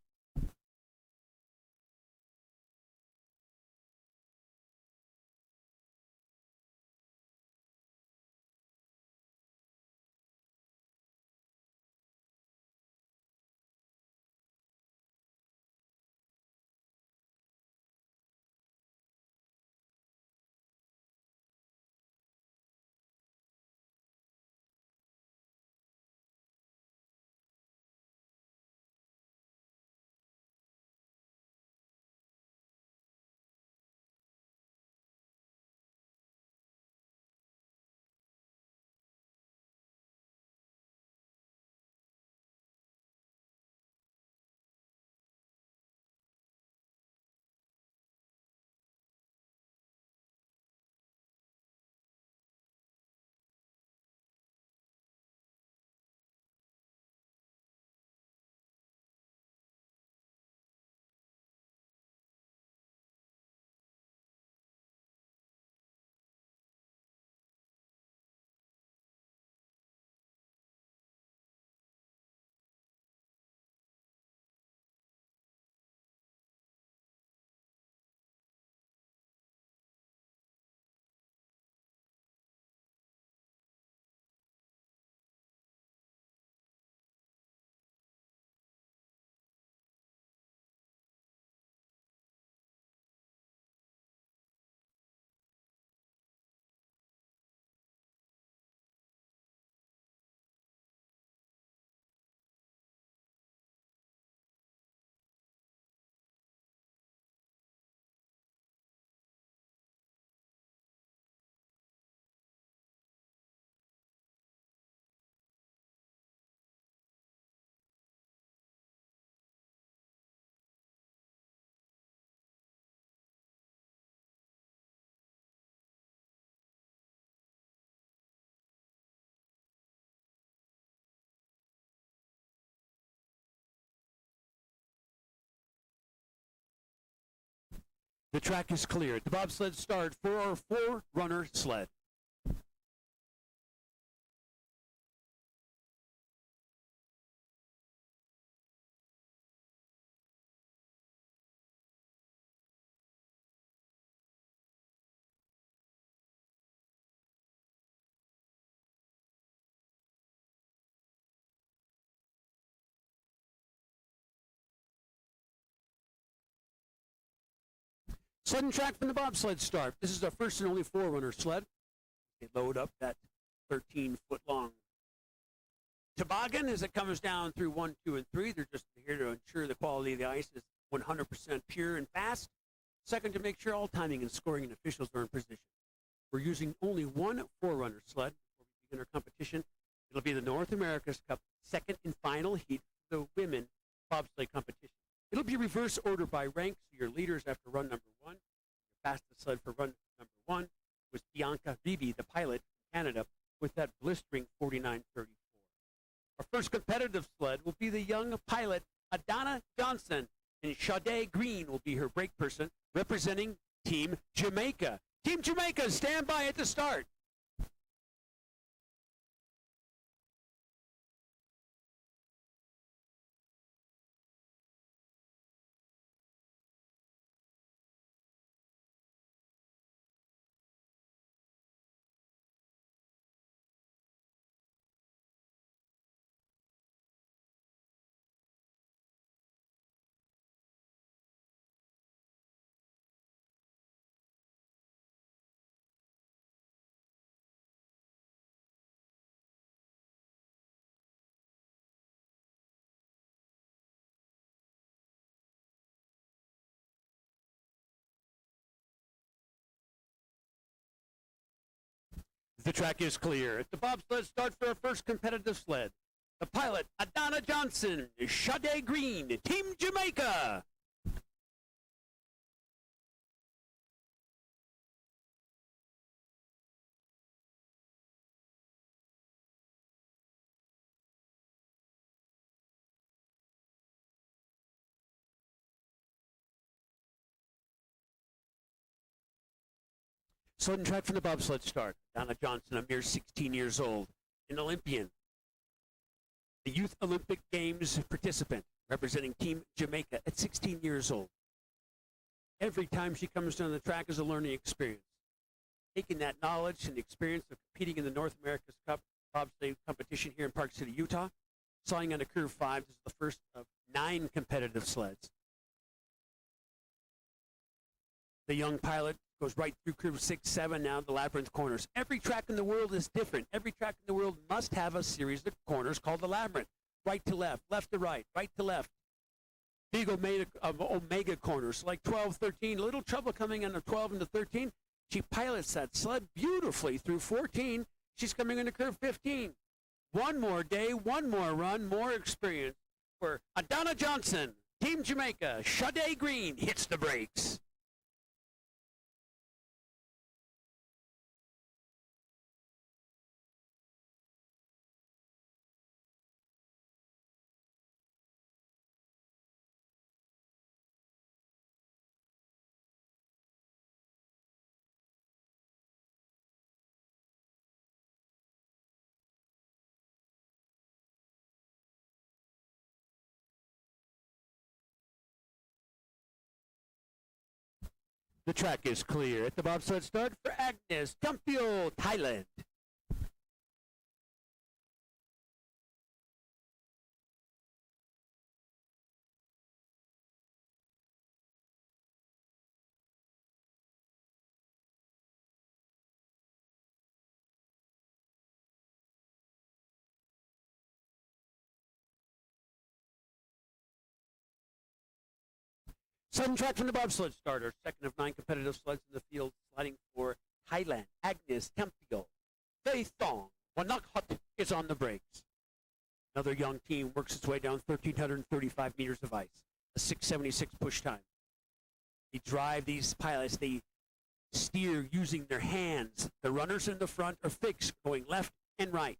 The track is cleared. The bobsled start for our forerunner sled. Sled and track from the bobsled start. This is our first and only forerunner sled. They load up that 13-foot long toboggan as it comes down through 1, 2, and 3. They're just here to ensure the quality of the ice is 100% pure and fast. Second, to make sure all timing and scoring and officials are in position. We're using only one forerunner sled before we begin our competition. It'll be the North America's Cup second and final heat for the women bobsleigh competition. It'll be reverse order by rank, so your leaders after run number 1. Your fastest sled for run number 1 was Bianca Ribi, the pilot from Canada, with that blistering 49.34. Our first competitive sled will be the young pilot Adana Johnson, and Sade Green will be her brake person, representing Team Jamaica. Team Jamaica, stand by at the start. The track is clear. The bobsled start for our first competitive sled. The pilot, Adana Johnson, Sade Green, Team Jamaica. Sled and track from the bobsled start. Donna Johnson, a mere 16 years old, an Olympian, the Youth Olympic Games participant, representing Team Jamaica at 16 years old. Every time she comes down the track is a learning experience. Taking that knowledge and experience of competing in the North America's Cup bobsleigh competition here in Park City, Utah, sliding on a curve 5. This is the first of 9 competitive sleds. The young pilot goes right through curve 6, 7, now the labyrinth corners. Every track in the world is different. Every track in the world must have a series of corners called the labyrinth. Right to left to right to left. Big omega corners like 12, 13. Little trouble coming on the 12 and the 13. She pilots that sled beautifully through 14. She's coming into curve 15. One more day, one more run, more experience for Donna Johnson. Team Jamaica, Sade Green hits the brakes. The track is clear at the bobsled start for Agnes Campio, Thailand. Sudden track from the bobsled starter, second of 9 competitive sleds in the field, sliding for Thailand. Agnes Tempio. Faye Thong. Wanakhat is on the brakes. Another young team works its way down 1,335 meters of ice, a 6:76 push time. They drive these pilots, they steer using their hands. The runners in the front are fixed, going left and right.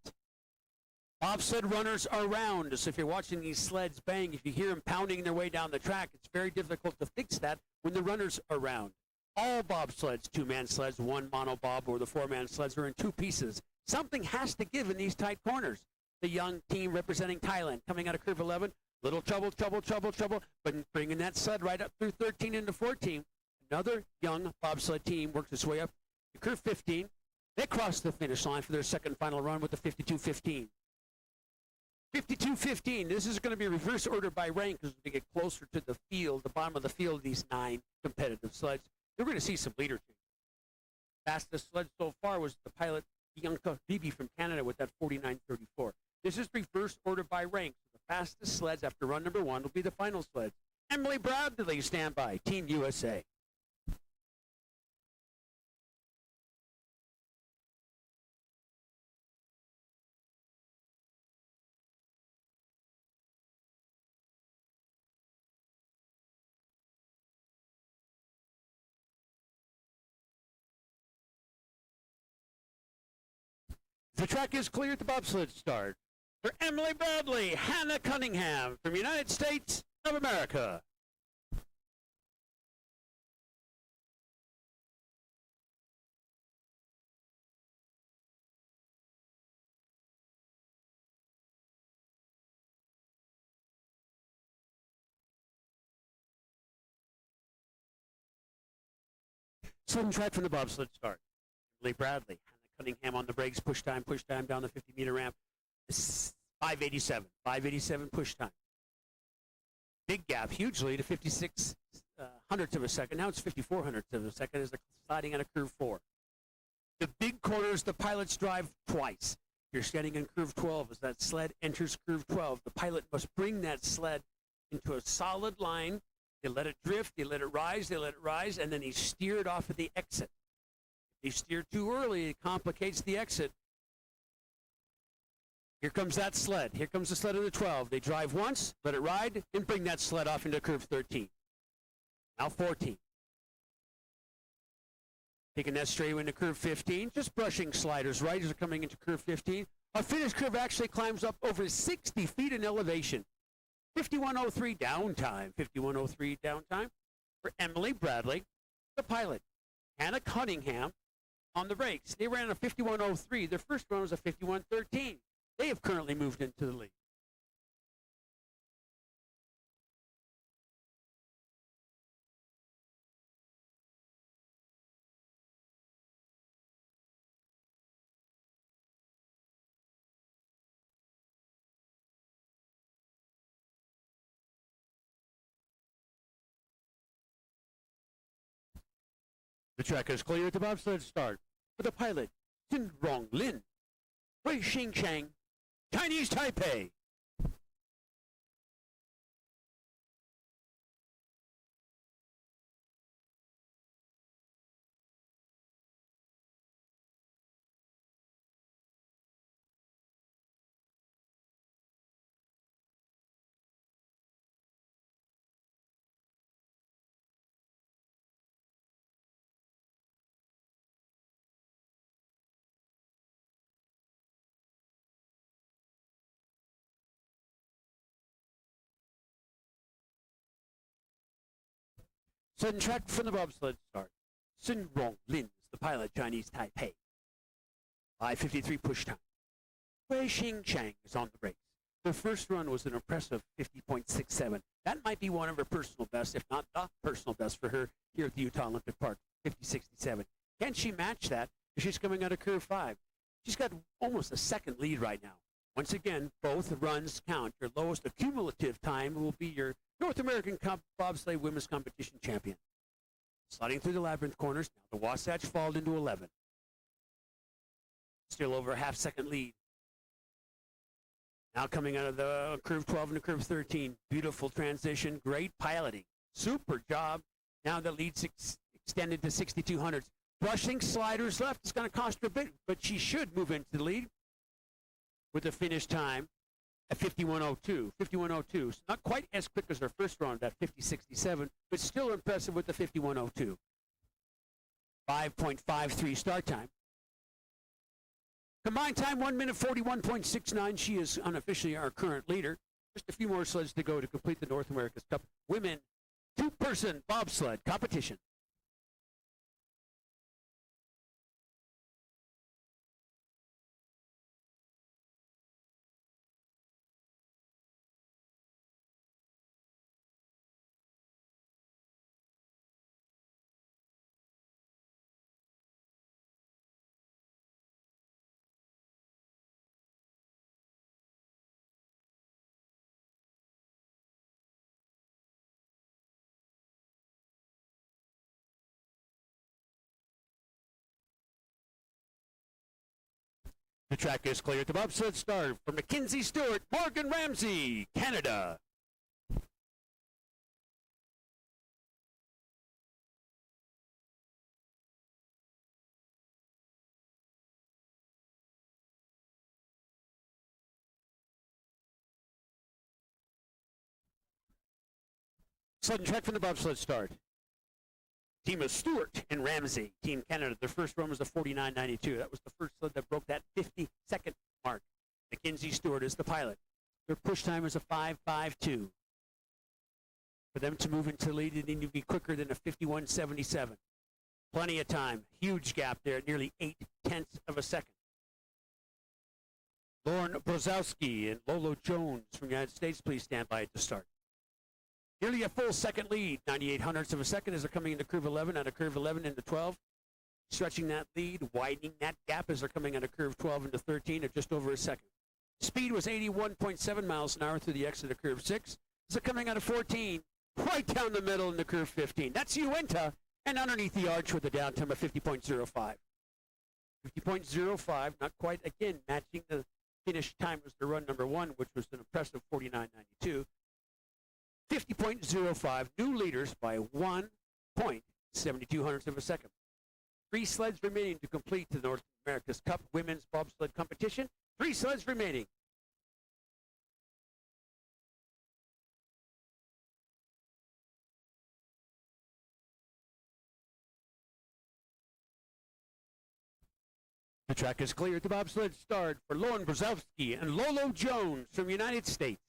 Bobsled runners are round, so if you're watching these sleds bang, if you hear them pounding their way down the track, it's very difficult to fix that when the runners are round. All bobsleds, 2-man sleds, 1 monobob, or the 4-man sleds are in 2 pieces. Something has to give in these tight corners. The young team representing Thailand coming out of curve 11, little trouble, but bringing that sled right up through 13 into 14. Another young bobsled team works its way up to curve 15. They cross the finish line for their second final run with the 52-15. 52-15. This is going to be reverse order by rank as we get closer to the field, the bottom of the field, these 9 competitive sleds. You're going to see some leader change. Fastest sled so far was the pilot Bianca Bibi from Canada with that 49.34. This is reverse order by rank. So the fastest sleds after run number 1 will be the final sleds. Emily Bradley, stand by. Team USA. The track is clear at the bobsled start for Emily Bradley, Hannah Cunningham from United States of America. Sudden track from the bobsled start. Emily Bradley, Cunningham on the brakes, push time down the 50-meter ramp. 587 push time. Big gap, huge lead to 56 hundredths of a second. Now it's 54 hundredths of a second as they're sliding on a curve 4. The big corners, the pilots drive twice. You're standing in curve 12 as that sled enters curve 12. The pilot must bring that sled into a solid line. They let it drift, they let it rise, and then they steer it off at the exit. They steer too early, it complicates the exit. Here comes that sled. Here comes the sled of the 12. They drive once, let it ride, and bring that sled off into curve 13. Now 14. Taking that straight into curve 15, just brushing sliders right as they're coming into curve 15. Our finish curve actually climbs up over 60 feet in elevation. 51.03 downtime. 51.03 downtime for Emily Bradley, the pilot. Hannah Cunningham on the brakes. They ran a 51.03. Their first run was a 51.13. They have currently moved into the lead. The track is clear at the bobsled start for the pilot, Xin Rong Lin, Wei Xing Chang, Chinese Taipei. Sudden track from the bobsled start. Xin Rong Lin is the pilot, Chinese Taipei. 5:53 push time. Wei Xing Chang is on the brakes. Their first run was an impressive 50.67. That might be one of her personal bests, if not the personal best for her here at the Utah Olympic Park, 50.67. Can she match that if she's coming out of curve 5? She's got almost a second lead right now. Once again, both runs count. Your lowest accumulative time will be your North American Bobsleigh Women's Competition champion. Sliding through the labyrinth corners, now the Wasatch fall into 11. Still over a half-second lead. Now coming out of the curve 12 into curve 13. Beautiful transition, great piloting. Super job. Now the lead's extended to 6,200s. Brushing sliders left. It's going to cost her a bit, but she should move into the lead with a finish time at 51.02. 51.02. So not quite as quick as her first run, that 50.67, but still impressive with the 51.02. 5.53 start time. Combined time, 1 minute 41.69. She is unofficially our current leader. Just a few more sleds to go to complete the North America's Cup Women two-person bobsled competition. The track is clear at the bobsled start from Mackenzie Stewart, Morgan Ramsey, Canada. Sudden track from the bobsled start. Team of Stewart and Ramsey, Team Canada. Their first run was a 49.92. That was the first sled that broke that 50-second mark. Mackenzie Stewart is the pilot. Their push time is a 5.52. For them to move into the lead, they need to be quicker than a 51.77. Plenty of time. Huge gap there, nearly 0.8 of a second. Lauren Brozowski and Lolo Jones from the United States, please stand by at the start. Nearly a full second lead, 98 hundredths of a second as they're coming into curve 11, out of curve 11 into 12. Stretching that lead, widening that gap as they're coming out of curve 12 into 13 at just over a second. Speed was 81.7 miles an hour through the exit of curve 6. As they're coming out of 14, right down the middle into curve 15. That's Uinta, and underneath the arch with a downtime of 50.05. 50.05, not quite, again, matching the finish time as the run number 1, which was an impressive 49.92. 50.05, new leaders by 1.72 hundredths of a second. 3 sleds remaining to complete the North America's Cup Women's Bobsled Competition. 3 sleds remaining. The track is clear at the bobsled start for Lauren Brzezowski and Lolo Jones from the United States.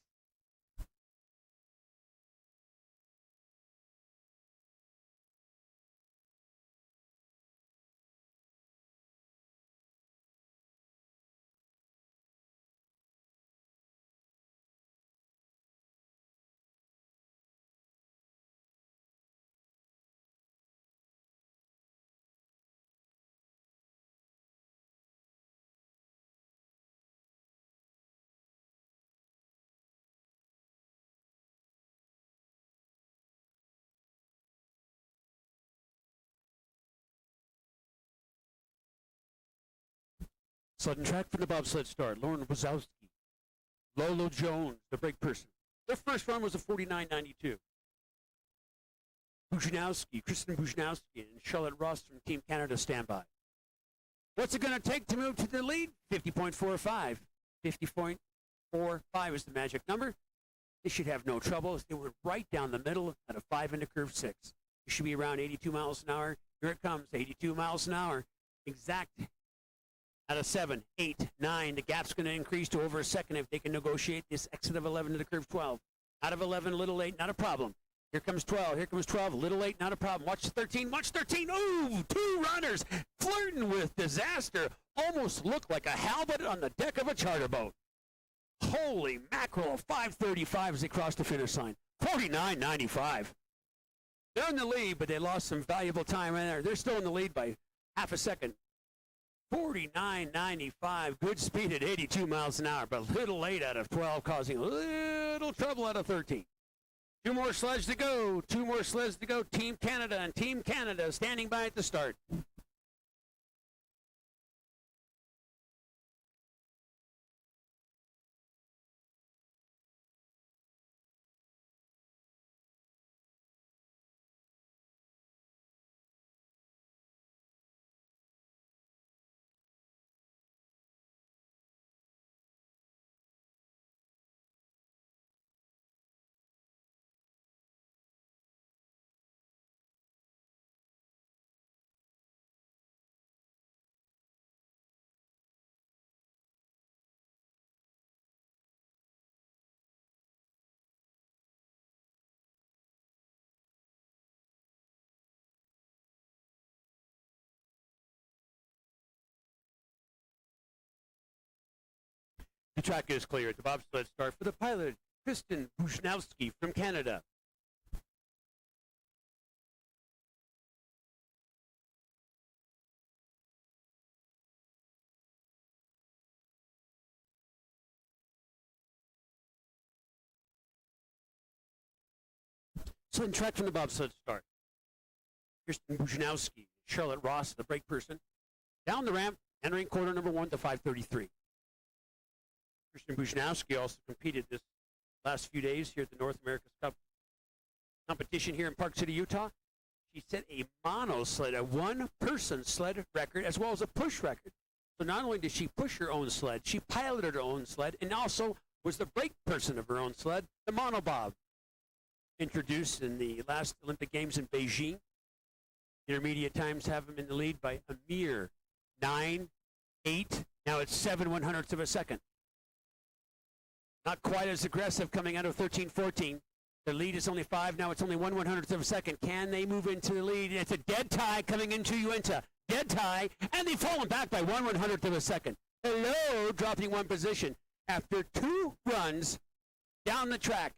Sled and track from the bobsled start. Lauren Wazowski, Lolo Jones, the brake person. Their first run was a 49.92. Bujanowski, Kristen Bujanowski, and Charlotte Ross from Team Canada stand by. What's it going to take to move to the lead? 50.45. 50.45 is the magic number. They should have no trouble. They were right down the middle at a 5 into curve 6. It should be around 82 miles an hour. Here it comes, 82 miles an hour. Exact out of 7, 8, 9. The gap's going to increase to over a second if they can negotiate this exit of 11 to the curve 12. Out of 11, a little late, not a problem. Here comes 12. Here comes 12. A little late, not a problem. Watch 13. Watch 13. Ooh, 2 runners flirting with disaster. Almost looked like a halibut on the deck of a charter boat. Holy mackerel. 5:35 as they crossed the finish line. 49.95. They're in the lead, but they lost some valuable time in there. They're still in the lead by half a second. 49.95. Good speed at 82 miles an hour, but a little late out of 12, causing a little trouble out of 13. 2 more sleds to go. 2 more sleds to go. Team Canada and Team Canada standing by at the start. The track is clear at the bobsled start for the pilot, Kristen Bujanowski from Canada. Sled and track from the bobsled start. Kristen Bujanowski, Charlotte Ross, the brake person. Down the ramp, entering quarter number 1 to 5:33. Kristen Bujanowski also competed this last few days here at the North America's Cup competition here in Park City, Utah. She set a mono sled, a one-person sled record, as well as a push record. So not only did she push her own sled, she piloted her own sled, and also was the brake person of her own sled, the monobob. Introduced in the last Olympic Games in Beijing. Intermediate times have them in the lead by a mere 9, 8. Now it's 7/100ths of a second. Not quite as aggressive coming out of 13-14. The lead is only 5. Now it's only 1/100th of a second. Can they move into the lead? It's a dead tie coming into Uinta. Dead tie, and they've fallen back by 1/100th of a second. Hello, dropping 1 position. After 2 runs down the track,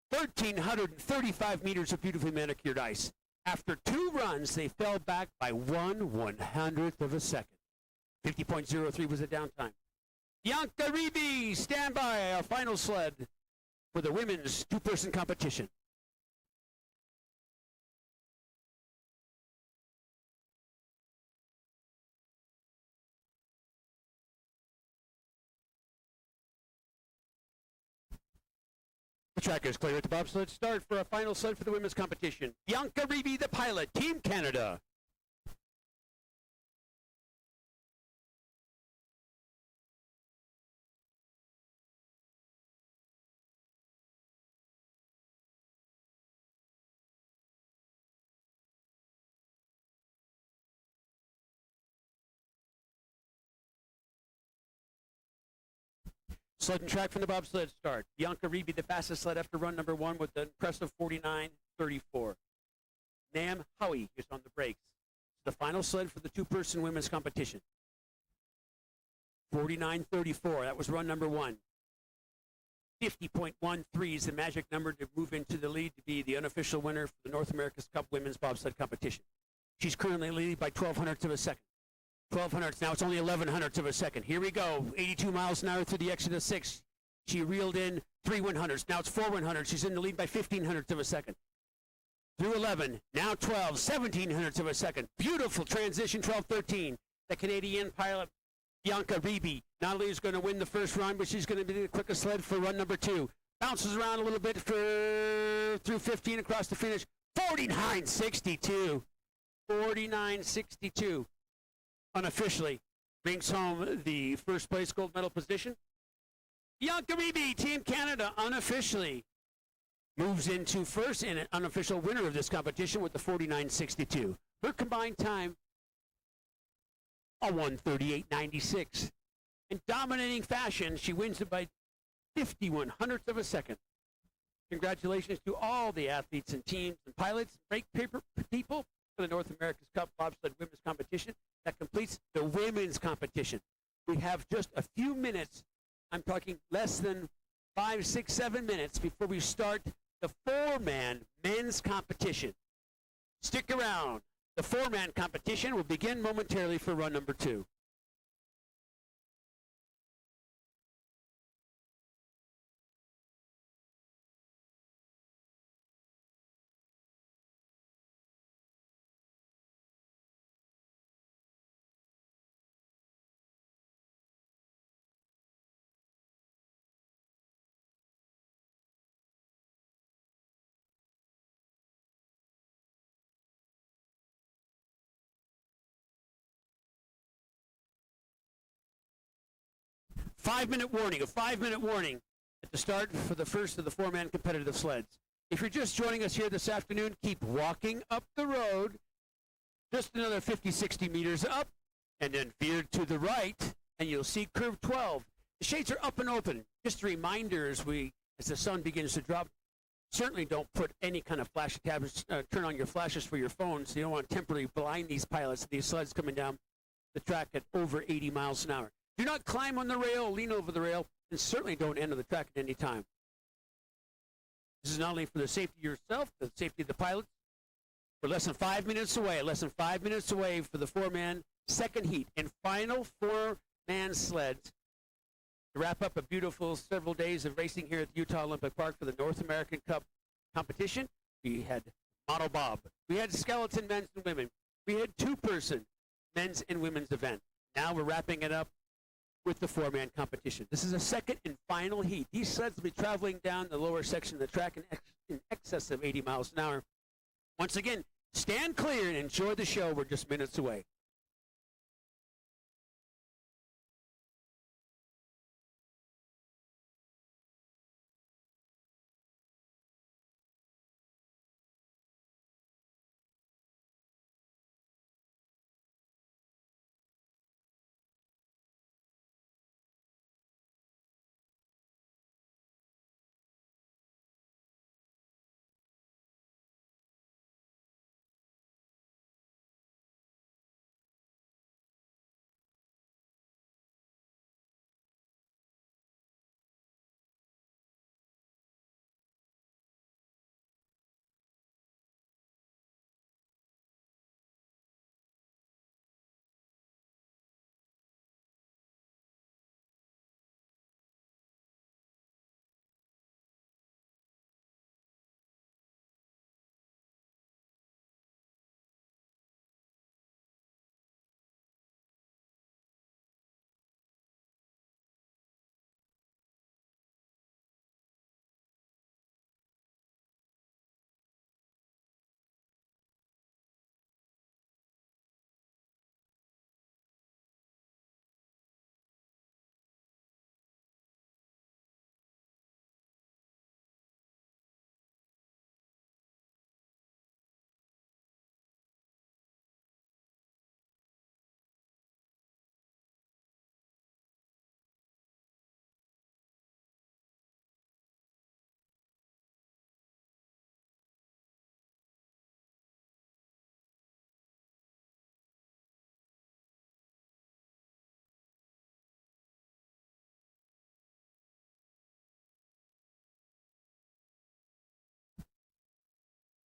1,335 meters of beautifully manicured ice. After 2 runs, they fell back by 1/100th of a second. 50.03 was the downtime. Bianca Reeby, stand by, our final sled for the women's 2-person competition. The track is clear at the bobsled start for a final sled for the women's competition. Bianca Reeby, the pilot, Team Canada. Sled and track from the bobsled start. Bianca Reeby, the fastest sled after run number 1 with an impressive 49.34. Nam Howie is on the brakes. It's the final sled for the 2-person women's competition. 49.34, that was run number 1. 50.13 is the magic number to move into the lead to be the unofficial winner for the North America's Cup women's bobsled competition. She's currently leading by 1/1200ths of a second. 1/1200ths. Now it's only 11/100ths of a second. Here we go. 82 miles an hour through the exit of 6. She reeled in 3/100ths. Now it's 4/100ths. She's in the lead by 1500ths of a second. Through 11. Now 12. 1700ths of a second. Beautiful transition. 12-13. The Canadian pilot Bianca Reeby not only is going to win the first run, but she's going to be the quickest sled for run number 2. Bounces around a little bit through 15 across the finish. 49.62. 49.62. Unofficially brings home the first place gold medal position. Bianca Reeby, Team Canada, unofficially moves into first and an unofficial winner of this competition with the 49.62. Her combined time, a 1:38.96. In dominating fashion, she wins it by 51 hundredths of a second. Congratulations to all the athletes and teams and pilots, brake paper people for the North America's Cup Bobsled Women's Competition. That completes the women's competition. We have just a few minutes, I'm talking less than 5, 6, 7 minutes before we start the 4-man men's competition. Stick around. The 4-man competition will begin momentarily for run number 2. A 5-minute warning at the start for the first of the 4-man competitive sleds. If you're just joining us here this afternoon, keep walking up the road, just another 50, 60 meters up, and then veer to the right, and you'll see curve 12. The shades are up and open. Just a reminder as the sun begins to drop, certainly don't put any kind of flash tabs, turn on your flashes for your phones. You don't want to temporarily blind these pilots, these sleds coming down the track at over 80 miles an hour. Do not climb on the rail, lean over the rail, and certainly don't enter the track at any time. This is not only for the safety of yourself, the safety of the pilots. We're less than 5 minutes away for the 4-man second heat and final 4-man sleds to wrap up a beautiful several days of racing here at the Utah Olympic Park for the North American Cup competition. We had Mono Bob. We had skeleton men's and women. We had 2-person men's and women's event. Now we're wrapping it up with the 4-man competition. This is a second and final heat. These sleds will be traveling down the lower section of the track in excess of 80 miles an hour. Once again, stand clear and enjoy the show. We're just minutes away.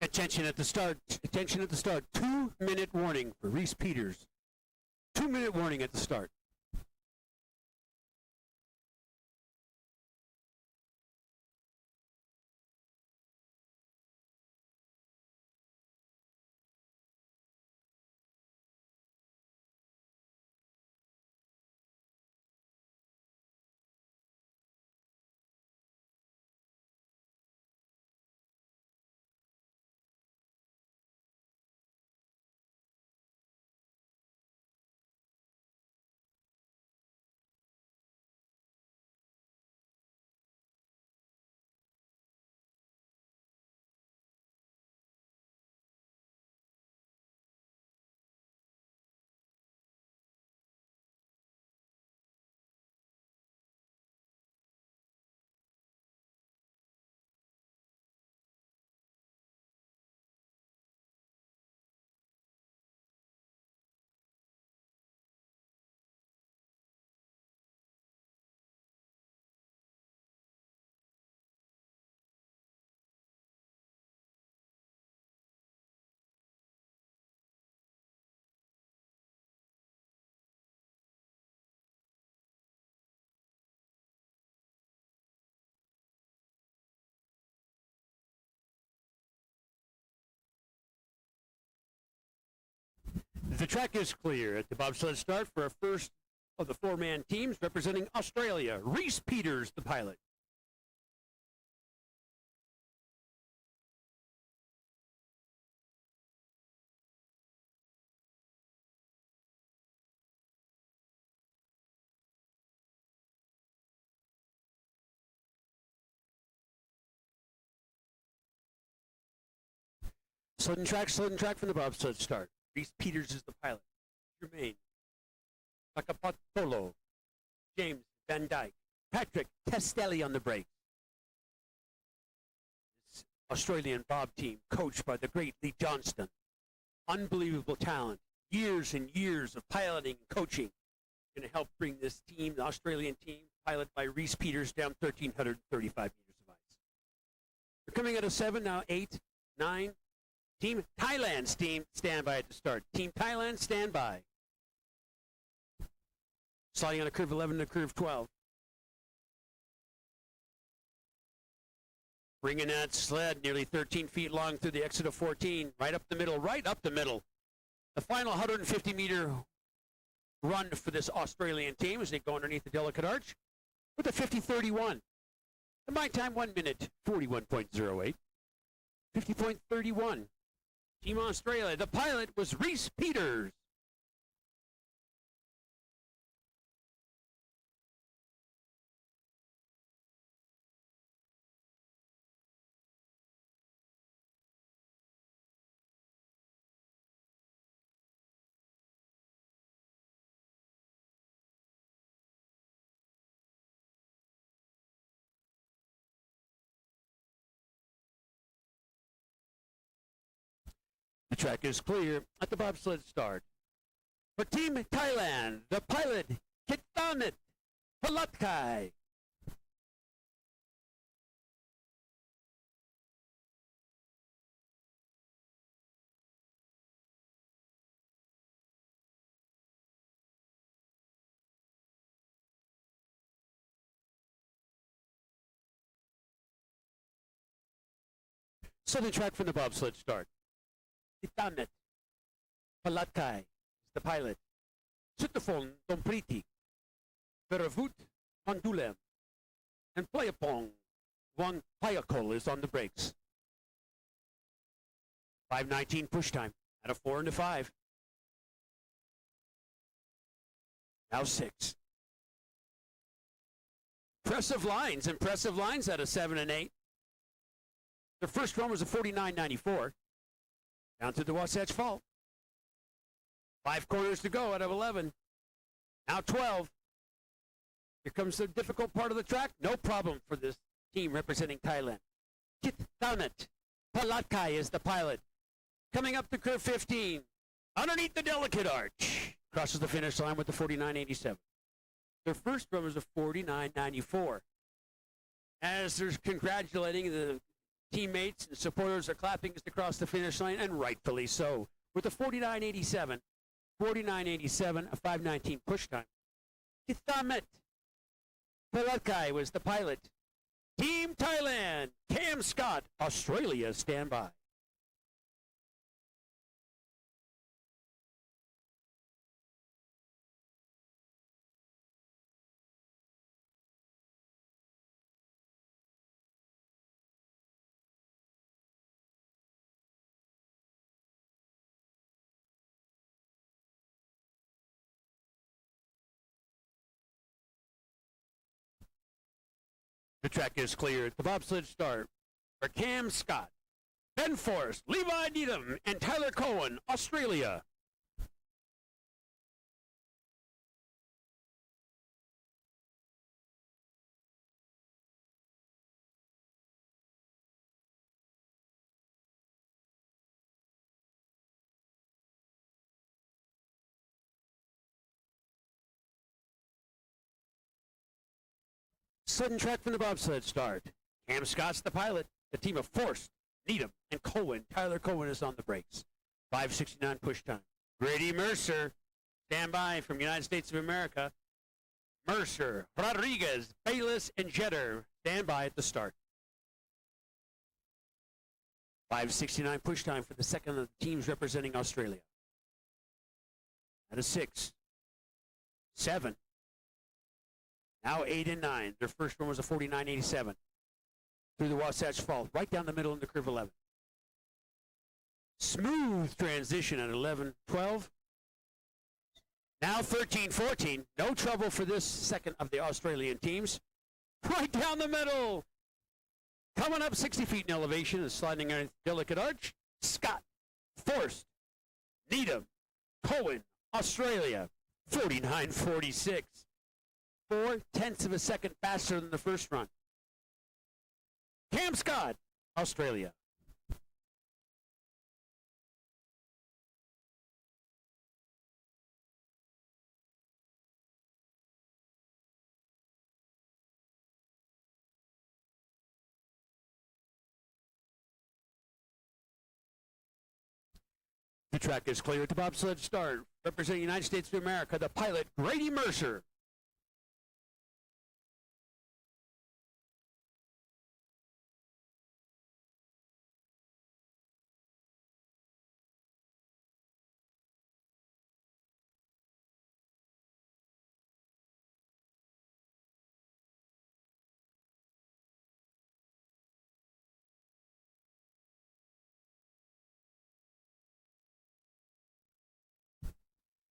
Attention at the start. 2-minute warning for Reese Peters. 2-minute warning at the start. The track is clear at the bobsled start for our first of the four-man teams representing Australia. Reese Peters, the pilot. Sled and track from the bobsled start. Reese Peters is the pilot. Jermaine Takapatolo, James Van Dyke, Patrick Castelli on the brakes. This Australian bob team, coached by the great Lee Johnston. Unbelievable talent, years and years of piloting and coaching, going to help bring this team, the Australian team, piloted by Reese Peters, down 1,335 meters of ice. We're coming out of 7, now 8, 9. Team Thailand, stand by at the start. Team Thailand, stand by. Sliding on a curve 11 to curve 12. Bringing that sled nearly 13 feet long through the exit of 14, right up the middle, right up the middle. The final 150-meter run for this Australian team as they go underneath the delicate arch with a 50.31. And my time, 1 minute, 41.08. 50.31. Team Australia. The pilot was Reese Peters. The track is clear at the bobsled start. For Team Thailand, the pilot, Kitanit Palatkai. Southern track from the bobsled start. Itanet, Palatkai is the pilot. Sutafon Dompriti, Veravut Mandulem, and Playapong Wang Payakol is on the brakes. 5:19 push time out of 4 into 5. Now 6. Impressive lines out of 7 and 8. The first run was a 49.94. Down to the Wasatch Fault. 5 corners to go out of 11. Now 12. Here comes the difficult part of the track. No problem for this team representing Thailand. Kitanit Palatkai is the pilot. Coming up to curve 15. Underneath the delicate arch. Crosses the finish line with the 49.87. Their first run was a 49.94. As they're congratulating the teammates and supporters are clapping as they cross the finish line, and rightfully so. With a 49.87, a 5:19 push time. Kithamet Palatkai was the pilot. Team Thailand, Cam Scott, Australia, stand by. The track is clear at the bobsled start for Cam Scott, Ben Forrest, Levi Needham, and Tyler Cohen, Australia. Sudden track from the bobsled start. Cam Scott's the pilot. The team of Forrest, Needham, and Cohen. Tyler Cohen is on the brakes. 5:69 push time. Grady Mercer, stand by from United States of America. Mercer, Rodriguez, Bayless, and Jeter, stand by at the start. 5:69 push time for the second of the teams representing Australia. Out of 6, 7. Now 8 and 9. Their first one was a 49.87. Through the Wasatch Falls, right down the middle into curve 11. Smooth transition at 11-12. Now 13-14. No trouble for this second of the Australian teams. Right down the middle. Coming up 60 feet in elevation and sliding on a delicate arch. Scott, Forst, Needham, Cohen, Australia, 49.46. 0.4 of a second faster than the first run. Cam Scott, Australia. The track is clear at the bobsled start. Representing the United States of America, the pilot, Grady Mercer.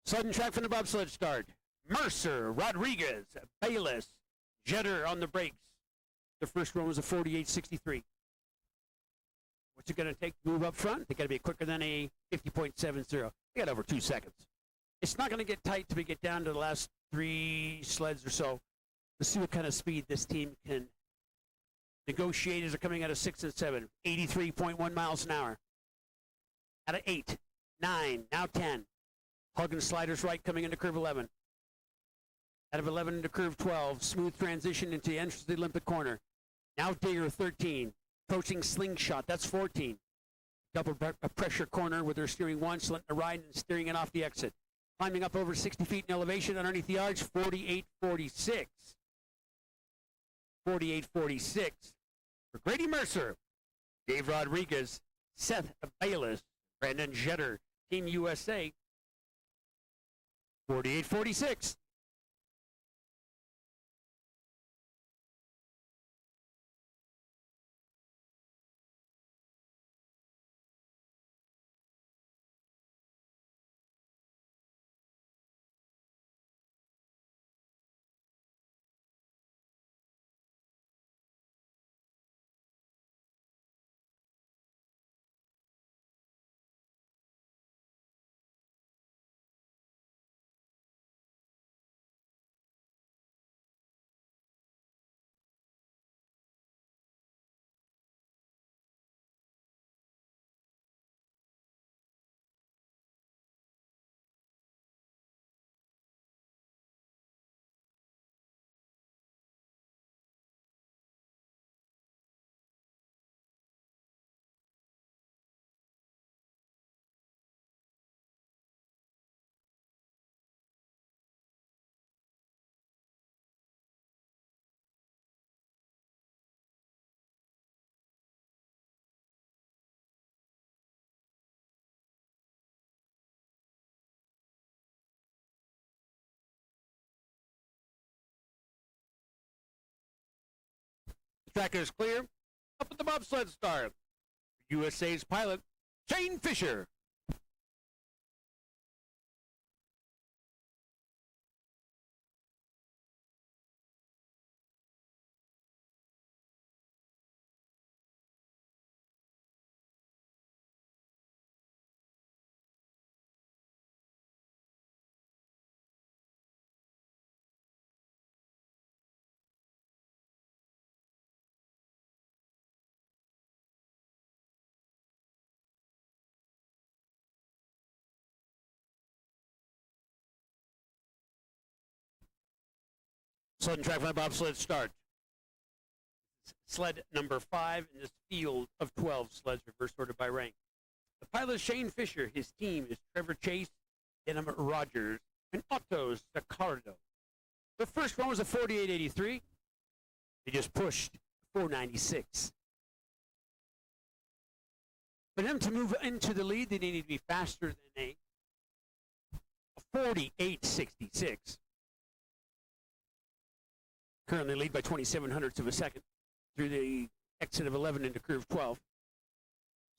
Sudden track from the bobsled start. Mercer, Rodriguez, Bayless, Jetter on the brakes. The first one was a 48.63. What's it going to take to move up front? They got to be quicker than a 50.70. They got over 2 seconds. It's not going to get tight till we get down to the last 3 sleds or so. Let's see what kind of speed this team can negotiate as they're coming out of 6 and 7. 83.1 miles an hour. Out of 8, 9, now 10. Hugging sliders right coming into curve 11. Out of 11 into curve 12. Smooth transition into the entrance of the Olympic corner. Now Digger 13. Approaching Slingshot, that's 14. Double pressure corner with her steering once, letting it ride and steering it off the exit. Climbing up over 60 feet in elevation underneath the arch, 48.46. 48.46 for Grady Mercer, Dave Rodriguez, Seth Bayless, Brandon Jetter, Team USA. 48.46. The track is clear. Up at the bobsled start. USA's pilot, Shane Fisher. Sudden track from the bobsled start. Sled number 5 in this field of 12 sleds reverse ordered by rank. The pilot is Shane Fisher. His team is Trevor Chase, Denham Rogers, and Otto Staccardo. The first one was a 48.83. They just pushed 4.96. For them to move into the lead, they need to be faster than a 48.66. Currently lead by 27 hundredths of a second through the exit of 11 into curve 12.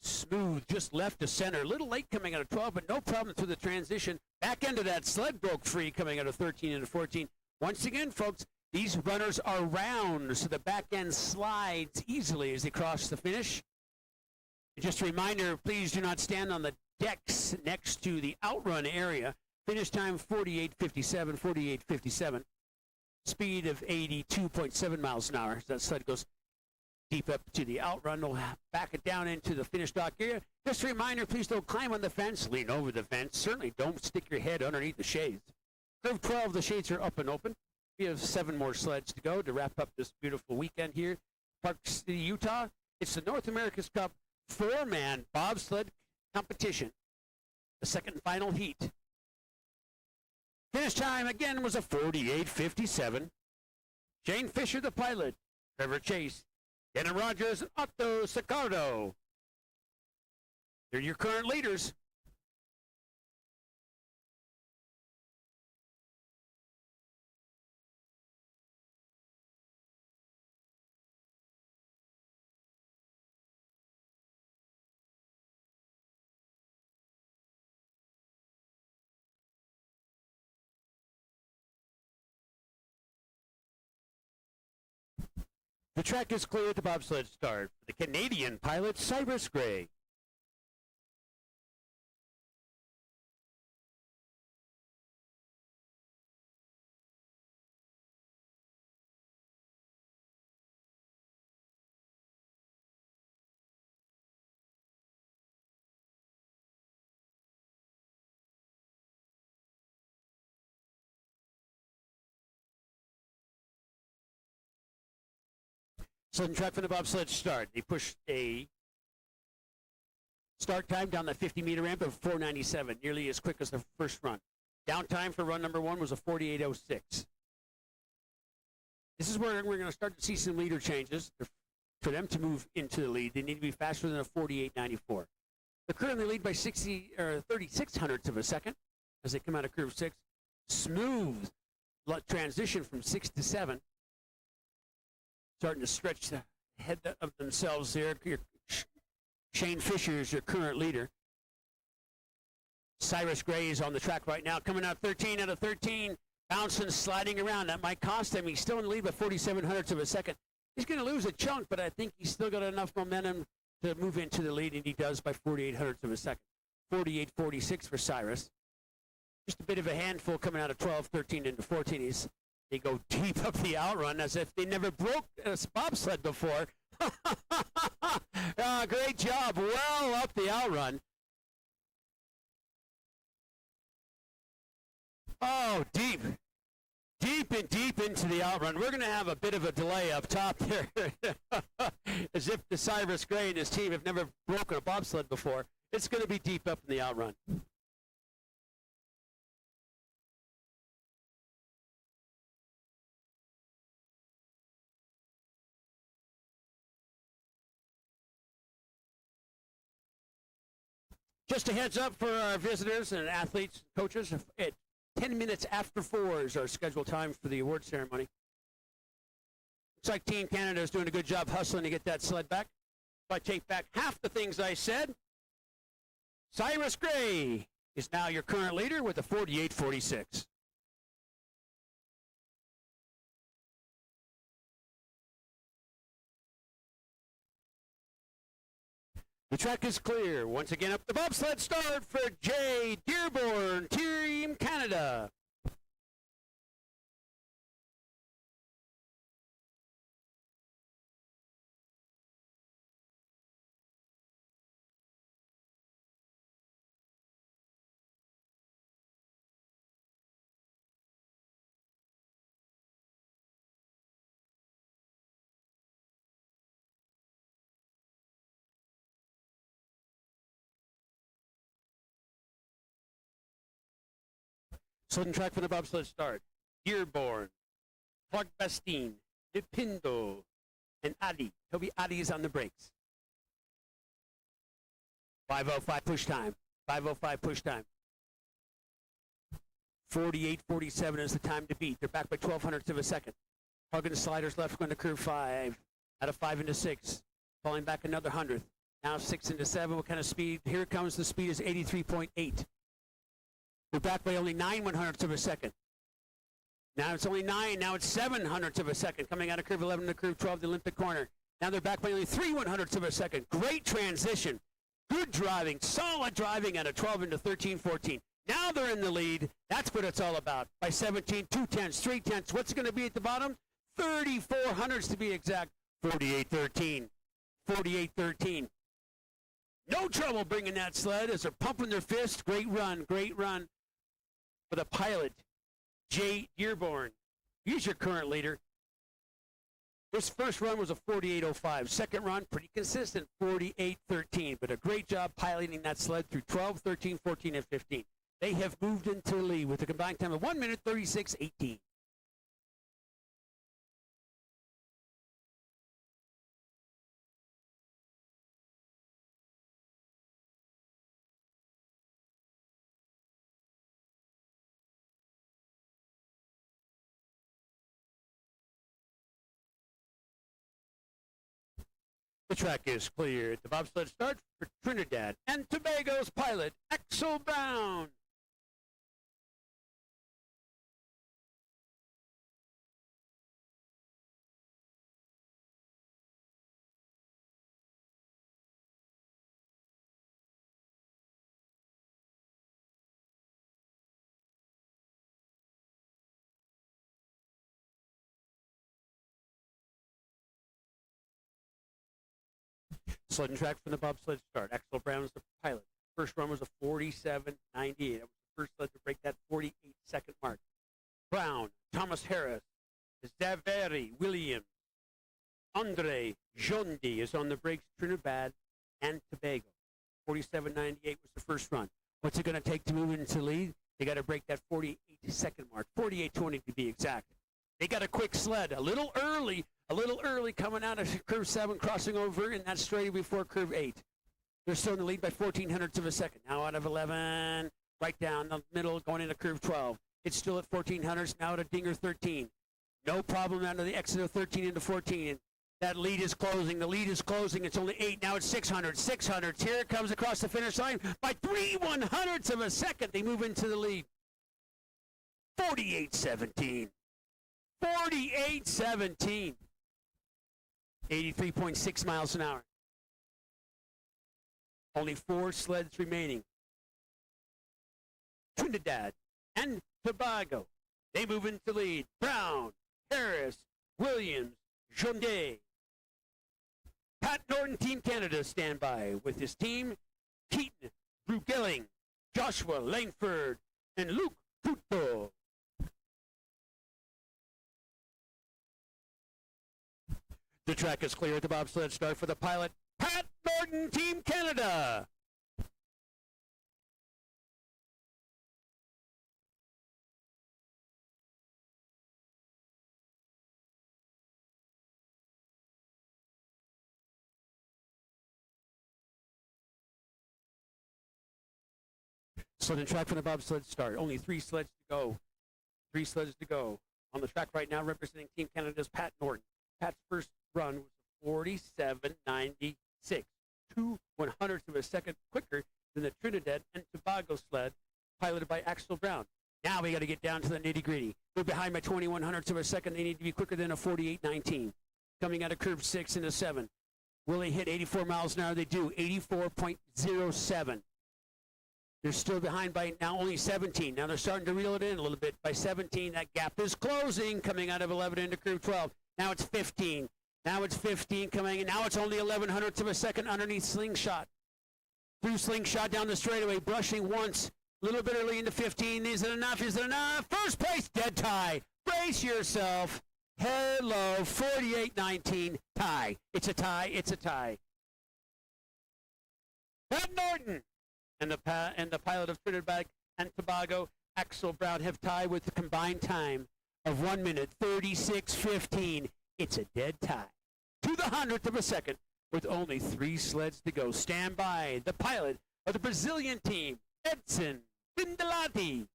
Smooth, just left to center. A little late coming out of 12, but no problem through the transition. Back end of that sled broke free coming out of 13 into 14. Once again, folks, these runners are round, so the back end slides easily as they cross the finish. Just a reminder, please do not stand on the decks next to the outrun area. Finish time 48.57, 48.57. Speed of 82.7 miles an hour. That sled goes deep up to the outrun. We'll back it down into the finish dock area. Just a reminder, please don't climb on the fence, lean over the fence. Certainly don't stick your head underneath the shades. Curve 12, the shades are up and open. We have 7 more sleds to go to wrap up this beautiful weekend here. Park City, Utah. It's the North America's Cup 4-man bobsled competition. The second and final heat. Finish time again was a 48.57. Shane Fisher, the pilot. Trevor Chase, Dennis Rogers, and Otto Sicardo. They're your current leaders. The track is clear at the bobsled start for the Canadian pilot, Cyrus Gray. Sudden track from the bobsled start. They pushed a start time down the 50-meter ramp of 4:97, nearly as quick as the first run. Down time for run number 1 was a 48:06. This is where we're going to start to see some leader changes. For them to move into the lead, they need to be faster than a 48:94. They currently lead by 36 hundredths of a second as they come out of curve 6. Smooth transition from 6 to 7. Starting to stretch the head of themselves there. Shane Fisher is your current leader. Cyrus Gray is on the track right now, coming out 13 out of 13, bouncing, sliding around. That might cost him. He's still in the lead by 47 hundredths of a second. He's going to lose a chunk, but I think he's still got enough momentum to move into the lead, and he does by 48 hundredths of a second. 48.46 for Cyrus. Just a bit of a handful coming out of 12, 13 into 14. They go deep up the outrun as if they never broke a bobsled before. Great job. Well up the outrun. Oh, deep. Deep into the outrun. We're going to have a bit of a delay up top there. As if the Cyrus Gray and his team have never broken a bobsled before. It's going to be deep up in the outrun. Just a heads up for our visitors and athletes and coaches, at 10 minutes after 4 is our scheduled time for the award ceremony. Looks like Team Canada is doing a good job hustling to get that sled back. If I take back half the things I said, Cyrus Gray is now your current leader with a 48.46. The track is clear. Once again, up the bobsled start for Jay Dearborn, Team Canada. Sudden track for the bobsled start. Dearborn, Clark Bastine, Lipindo, and Adi. Toby Adi is on the brakes. 5:05 push time. 5:05 push time. 48.47 is the time to beat. They're back by 0.12 of a second. Hugging the sliders left, going to curve 5. Out of 5 into 6. Falling back another 100th. Now 6 into 7. What kind of speed? Here comes the speed is 83.8. We're back by only 9/100ths of a second. Now it's only 9. Now it's 7/100ths of a second. Coming out of curve 11 to curve 12, the Olympic corner. Now they're back by only 3/100ths of a second. Great transition. Good driving. Solid driving out of 12 into 13.14. Now they're in the lead. That's what it's all about. By 17, 2/10, 3/10. What's it going to be at the bottom? 34/100ths to be exact. 48.13. 48.13. No trouble bringing that sled as they're pumping their fist. Great run for the pilot, Jay Dearborn. He's your current leader. This first run was a 48.05. Second run, pretty consistent, 48.13. But a great job piloting that sled through 12, 13, 14, and 15. They have moved into the lead with a combined time of 1 minute, 36.18. The track is cleared. The bobsled starts for Trinidad and Tobago's pilot, Axel Brown. Sled and track from the bobsled start. Axel Brown's the pilot. First run was a 47.98. That was the first sled to break that 48-second mark. Brown, Thomas Harris, Zaveri, William, Andre, Jondi is on the brakes, Trinidad and Tobago. 47.98 was the first run. What's it going to take to move into the lead? They got to break that 48-second mark, 48.20 to be exact. They got a quick sled, a little early coming out of curve 7, crossing over in that straight before curve 8. They're still in the lead by 0.1400ths of a second. Now out of 11, right down the middle, going into curve 12. It's still at 0.1400ths, now at a dinger 13. No problem out of the exit of 13 into 14. That lead is closing. The lead is closing. It's only 8. Now it's 600. 600. Here it comes across the finish line by 3/100ths of a second. They move into the lead. 48.17. 48.17. 83.6 miles an hour. Only 4 sleds remaining. Trinidad and Tobago. They move into lead. Brown, Harris, Williams, Jonday. Pat Norton, Team Canada, stand by with his team. Keaton, Drew Gelling, Joshua Langford, and Luke Puto. The track is clear at the bobsled start for the pilot, Pat Norton, Team Canada. Sled and track from the bobsled start. Only 3 sleds to go. 3 sleds to go. On the track right now, representing Team Canada's Pat Norton. Pat's first run was a 47.96. 2/100ths of a second quicker than the Trinidad and Tobago sled piloted by Axel Brown. Now we got to get down to the nitty-gritty. They're behind by 21/100ths of a second. They need to be quicker than a 48.19. Coming out of curve 6 into 7. Will they hit 84 miles an hour? They do. 84.07. They're still behind by now only 17. Now they're starting to reel it in a little bit. By 17, that gap is closing, coming out of 11 into curve 12. Now it's 15. Now it's 15 coming in. Now it's only 11/100ths of a second underneath Slingshot. Through Slingshot down the straightaway, brushing once. A little bit early into 15. Is it enough? Is it enough? First place, dead tie. Brace yourself. Hello, 48.19. Tie. It's a tie. It's a tie. Pat Norton and the pilot of Trinidad and Tobago, Axel Brown, have tied with the combined time of 1 minute, 36.15. It's a dead tie. To the 100th of a second with only 3 sleds to go. Stand by. The pilot of the Brazilian team, Edson Vindalati.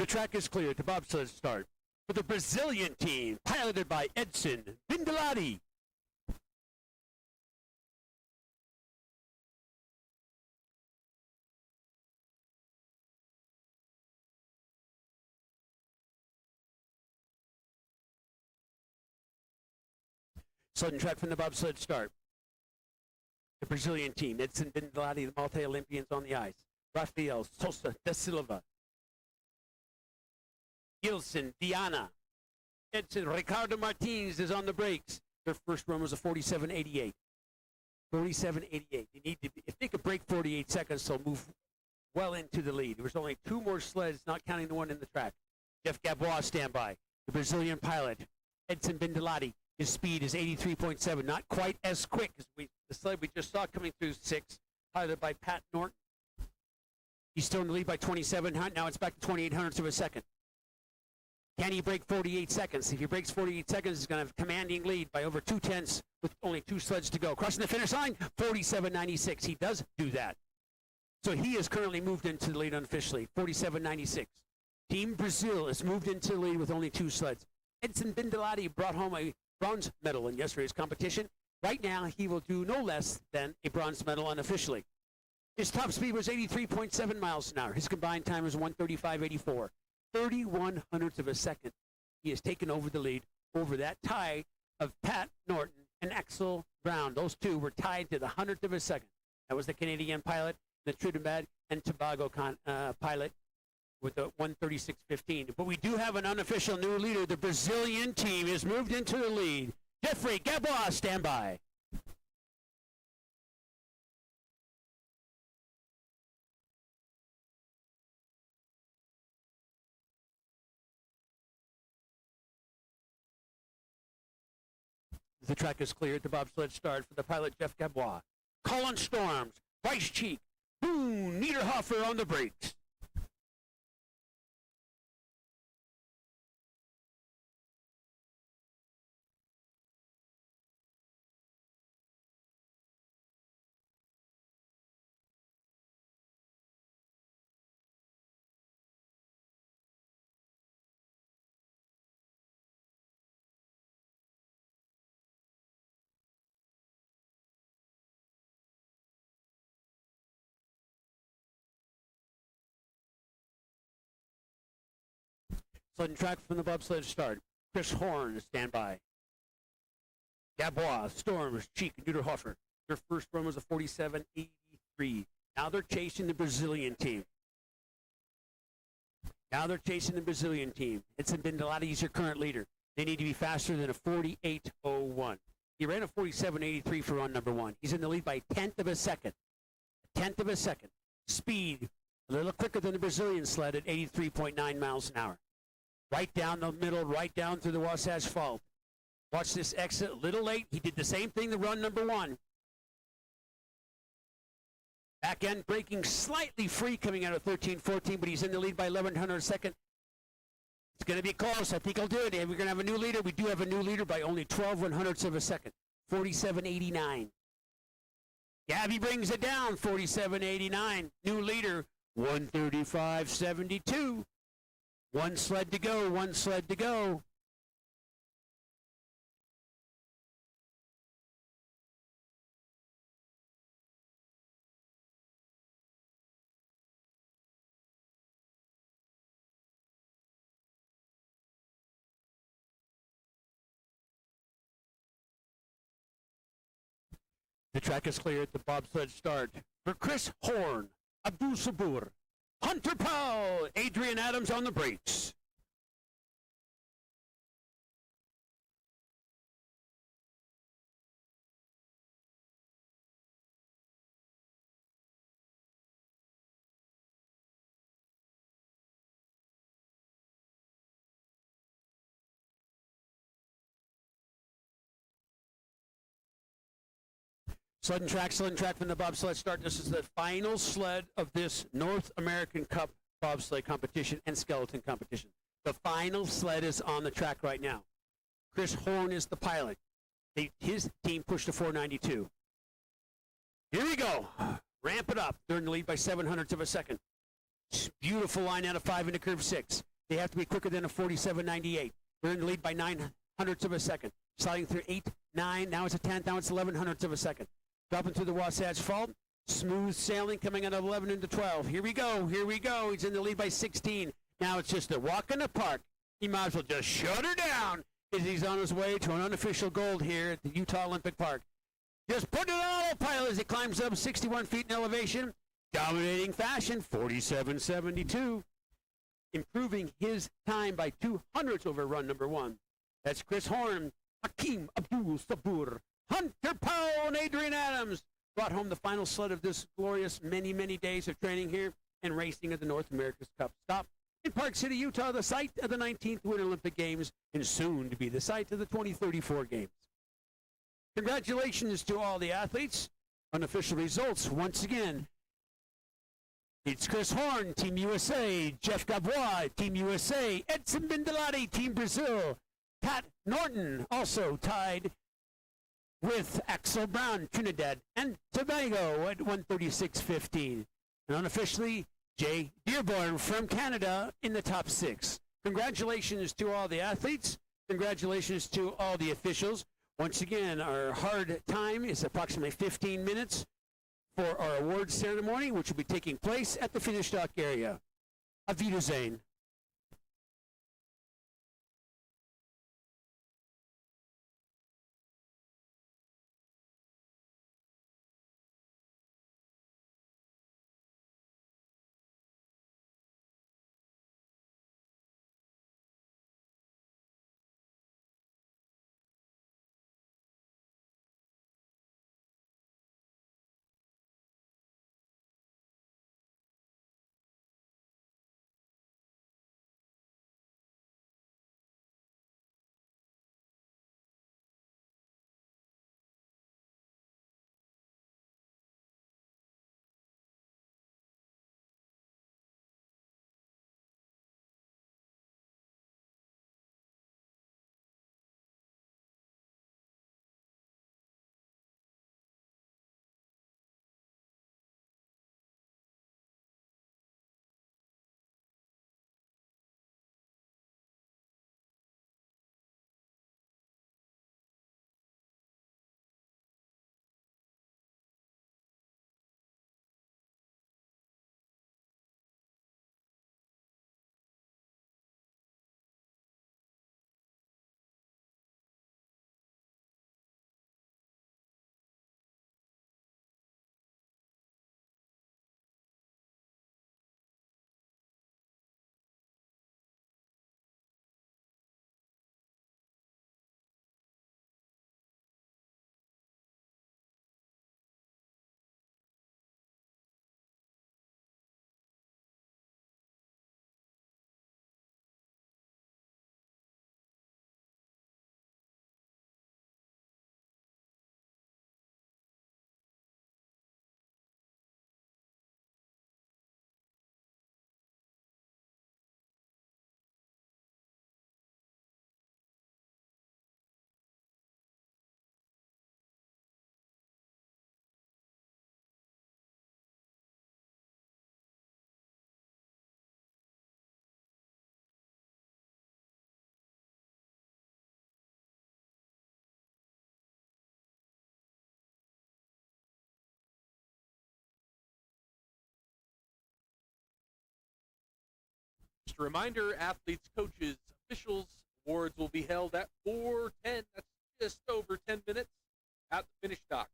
The track is clear to bobsled start for the Brazilian team, piloted by Edson Bindalati. Sudden track from the bobsled start. The Brazilian team, Edson Bindalati, the multi-Olympians on the ice. Rafael Sousa da Silva. Gilson, Diana. Edson, Ricardo Martins is on the brakes. Their first run was a 47.88. 47.88. They need to if they could break 48 seconds, they'll move well into the lead. There was only 2 more sleds, not counting the one in the track. Jeff Gabois standby. The Brazilian pilot, Edson Bindalati. His speed is 83.7, not quite as quick as the sled we just saw coming through 6, piloted by Pat Norton. He's still in the lead by 27. Now it's back to 28 hundredths of a second. Can he break 48 seconds? If he breaks 48 seconds, he's going to have a commanding lead by over 2 tenths with only 2 sleds to go. Crossing the finish line, 47.96. He does do that. So he has currently moved into the lead unofficially, 47.96. Team Brazil has moved into the lead with only 2 sleds. Edson Bindalati brought home a bronze medal in yesterday's competition. Right now, he will do no less than a bronze medal unofficially. His top speed was 83.7 miles an hour. His combined time was 135.84. 31 hundredths of a second. He has taken over the lead over that tie of Pat Norton and Axel Brown. Those two were tied to the hundredth of a second. That was the Canadian pilot, the Trinidad and Tobago pilot with the 136.15. But we do have an unofficial new leader. The Brazilian team has moved into the lead. Jeffrey Gabois, stand by. The track is cleared. The bobsled start for the pilot, Jeff Gabois. Colin Storms, Bryce Cheek, Boone Niederhofer on the brakes. Sudden track from the bobsled start. Chris Horn, standby. Gabois, Storms, Cheek, and Niederhofer. Their first run was a 47.83. Now they're chasing the Brazilian team. Edson Bindalati is your current leader. They need to be faster than a 48.01. He ran a 47.83 for run number 1. He's in the lead by a tenth of a second. Speed, a little quicker than the Brazilian sled at 83.9 miles an hour. Right down the middle, right down through the Wasatch Fault. Watch this exit, a little late. He did the same thing to run number 1. Back end braking slightly free coming out of 13.14, but he's in the lead by 1100 a second. It's going to be close. I think he'll do it. And we're going to have a new leader. We do have a new leader by only 12 100ths of a second. 47.89. Gabby brings it down, 47.89. New leader, 135.72. One sled to go. The track is clear at the bobsled start for Chris Horn, Abdul Sabur, Hunter Powell, Adrian Adams on the brakes. Sudden track from the bobsled start. This is the final sled of this North American Cup bobsleigh competition and skeleton competition. The final sled is on the track right now. Chris Horn is the pilot. His team pushed to 492. Here we go. Ramp it up. They're in the lead by 700ths of a second. Beautiful line out of 5 into curve 6. They have to be quicker than a 47.98. They're in the lead by 900ths of a second. Sliding through 8, 9, now it's a 10th, now it's 1100ths of a second. Dropping through the Wasatch Fault. Smooth sailing coming out of 11 into 12. Here we go, here we go. He's in the lead by 16. Now it's just a walk in the park. He might as well just shut her down as he's on his way to an unofficial gold here at the Utah Olympic Park. Just put it on autopilot as he climbs up 61 feet in elevation. Dominating fashion, 47.72. Improving his time by 200ths over run number 1. That's Chris Horn, Hakeem Abdul-Sabur, Hunter Powell, and Adrian Adams brought home the final sled of this glorious many, many days of training here and racing at the North America's Cup stop in Park City, Utah, the site of the 19th Winter Olympic Games and soon to be the site of the 2034 Games. Congratulations to all the athletes. Unofficial results once again. It's Chris Horn, Team USA, Jeff Gavois, Team USA, Edson Bindalati, Team Brazil, Pat Norton, also tied with Axel Brown, Trinidad and Tobago at 136.15. And unofficially, Jay Dearborn from Canada in the top 6. Congratulations to all the athletes. Congratulations to all the officials. Once again, our hard time is approximately 15 minutes for our awards ceremony, which will be taking place at the finish dock area. Auf Wiedersehen. Just a reminder, athletes, coaches, officials, awards will be held at 4:10. That's just over 10 minutes at the finish dock.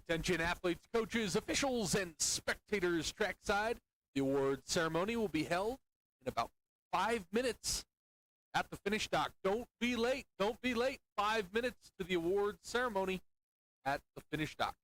Attention athletes, coaches, officials, and spectators trackside. The award ceremony will be held in about 5 minutes at the finish dock. Don't be late. Don't be late. 5 minutes to the award ceremony at the finish dock.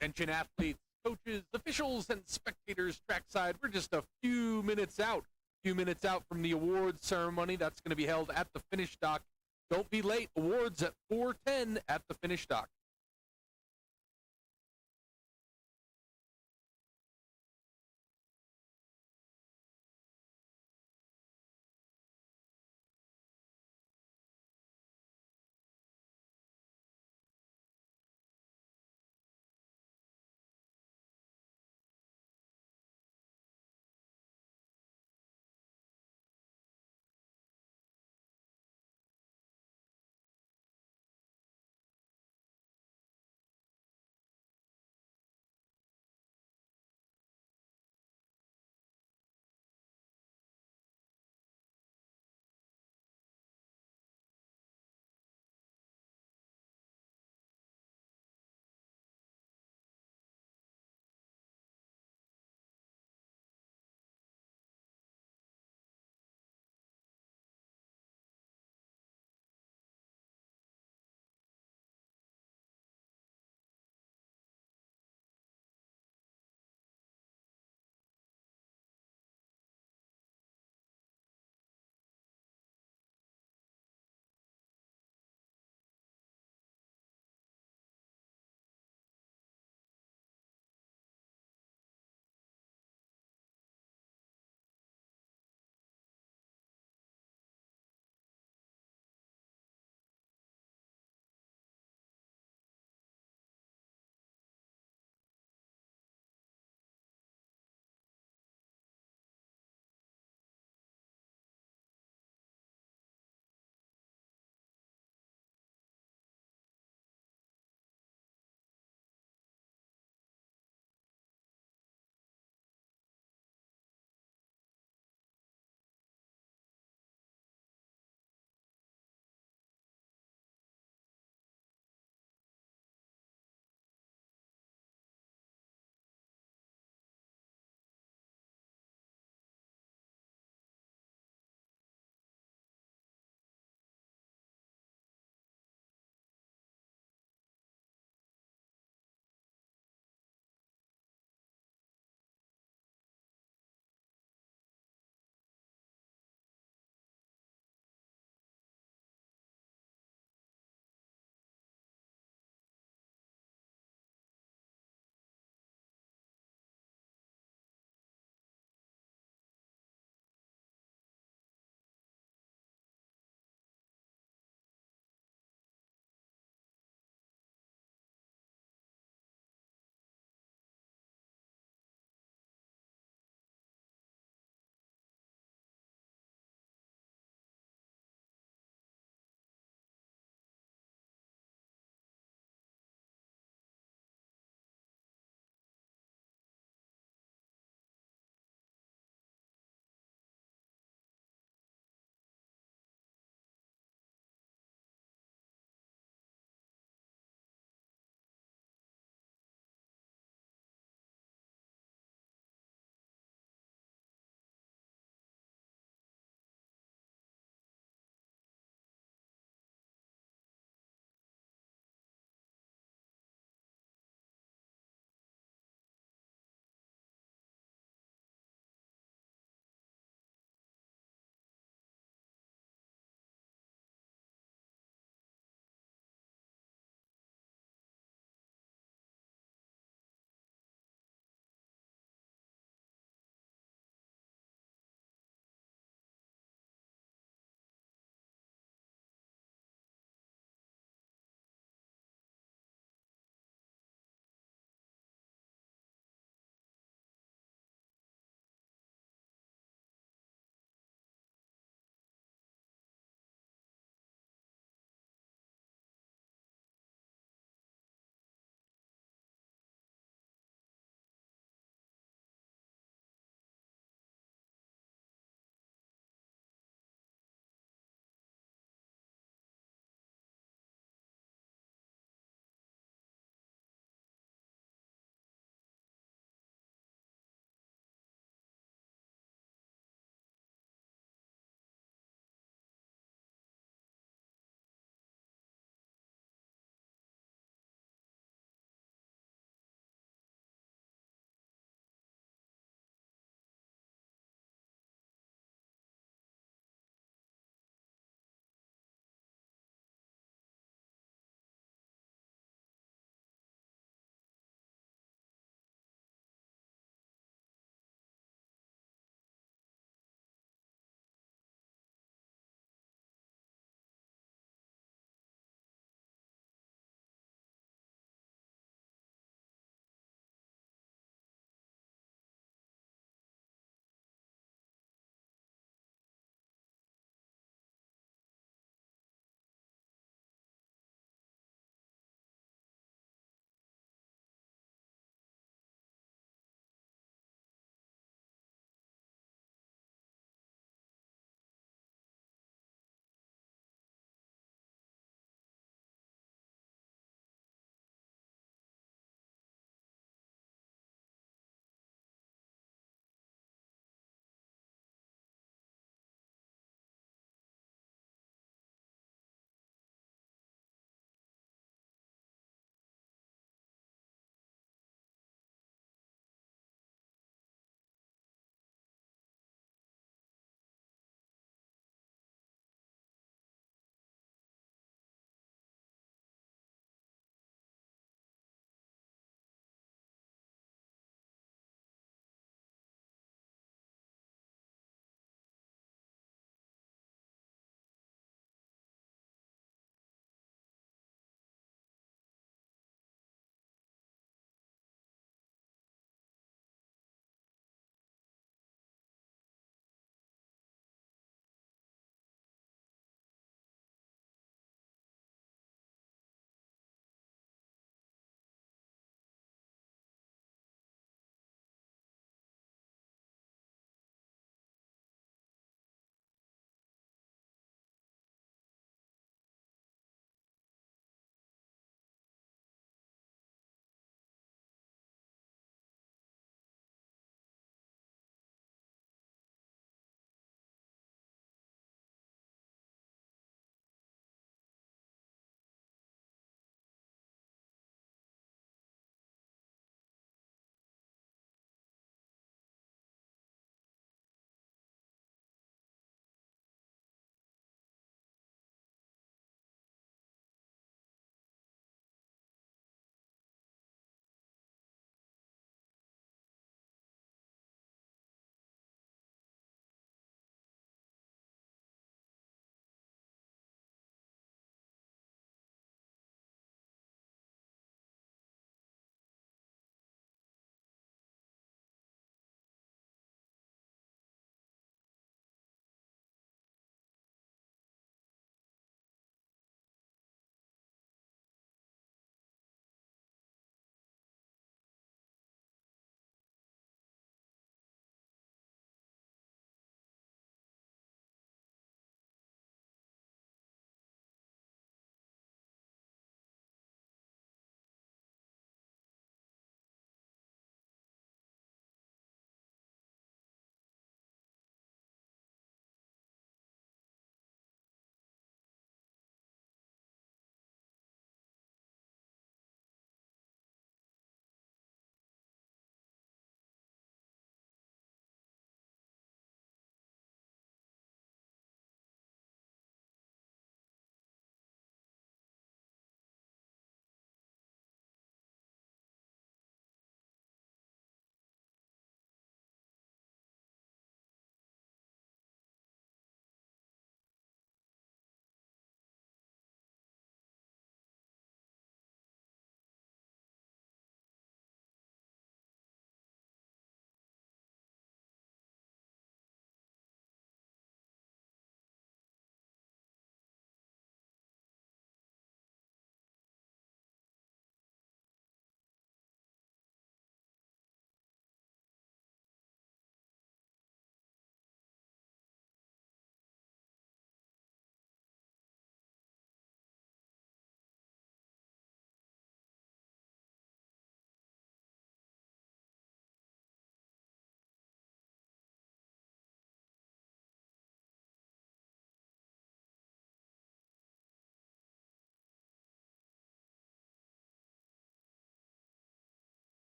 Attention athletes, coaches, officials, and spectators trackside. We're just a few minutes out. From the awards ceremony that's going to be held at the finish dock. Don't be late. Awards at 4:10 at the finish dock.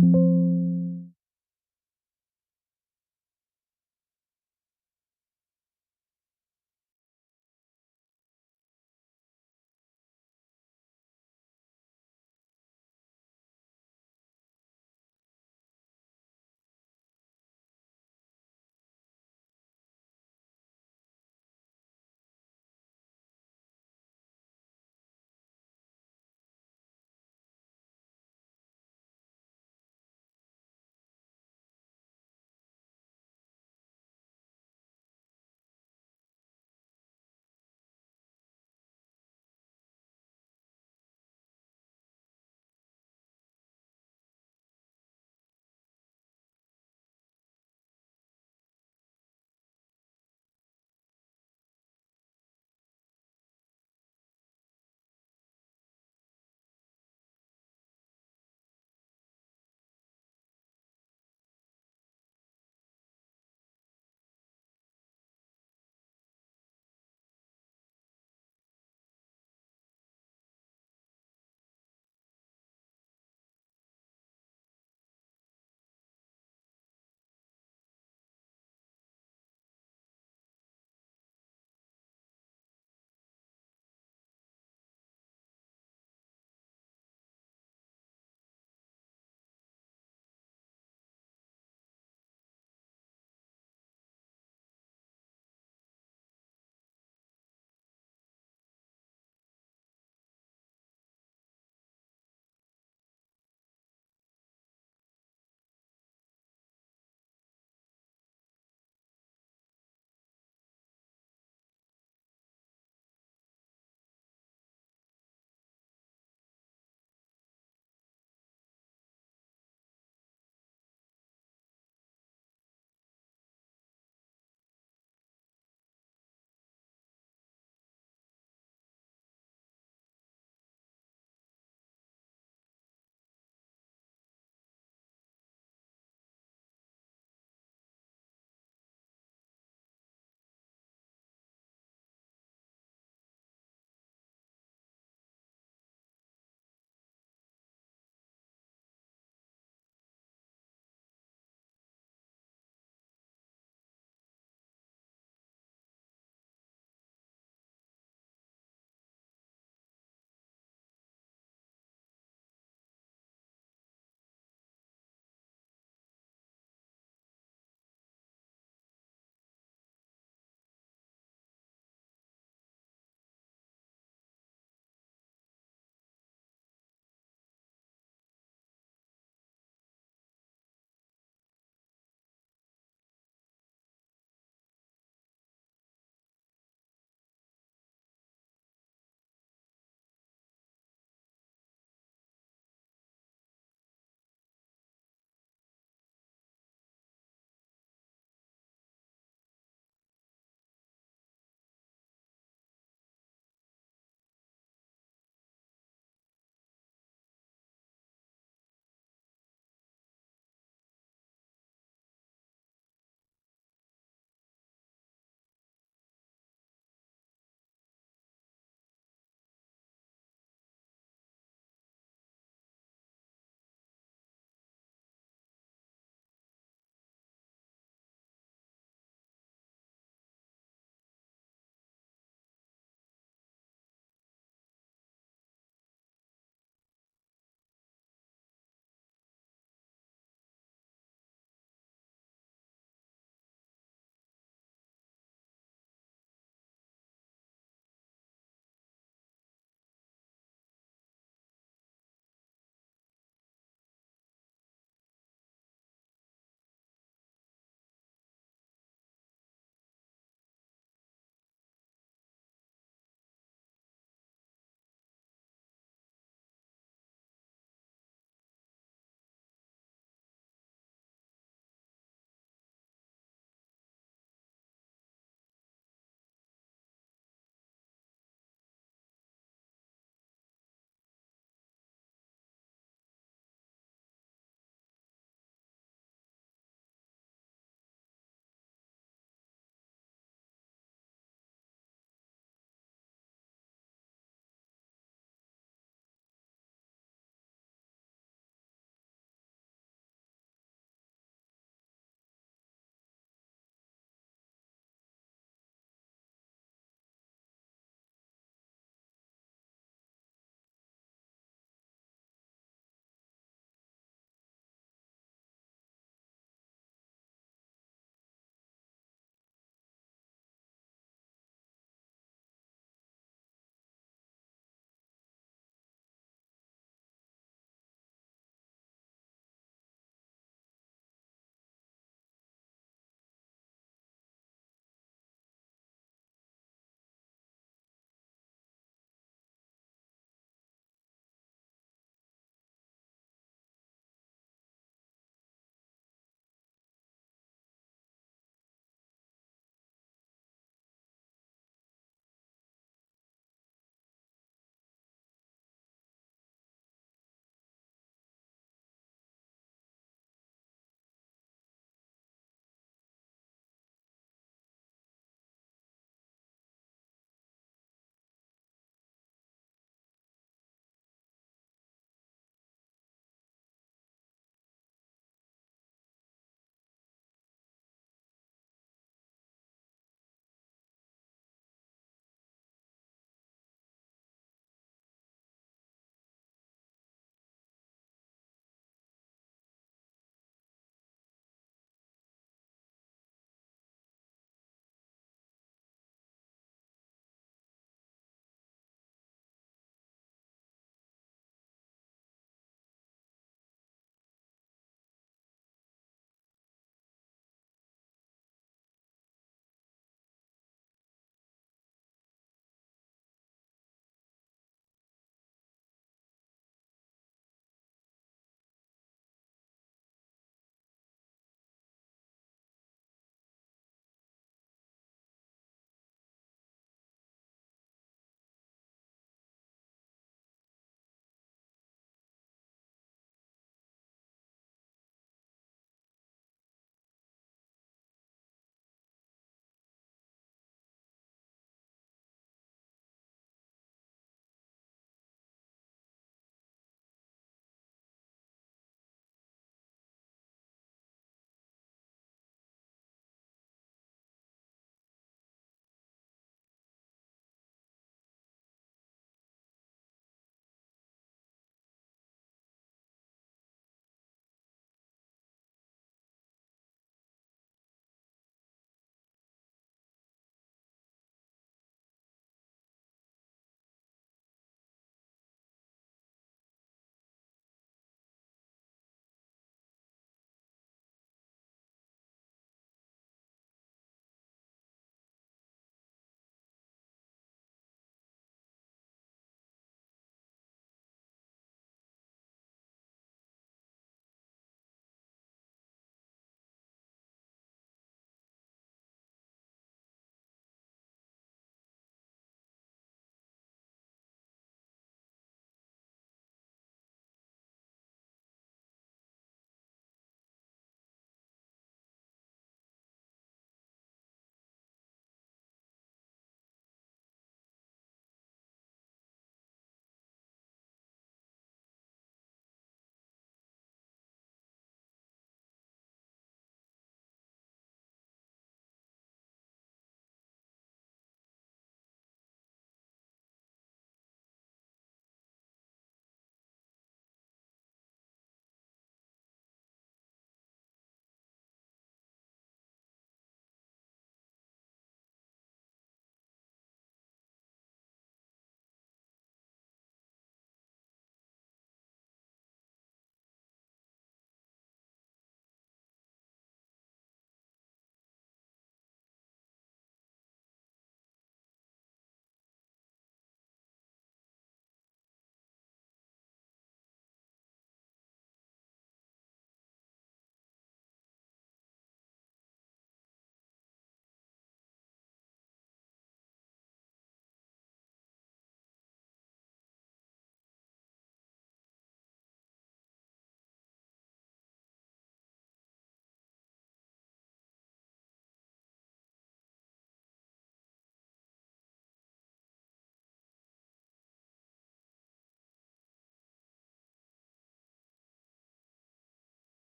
you.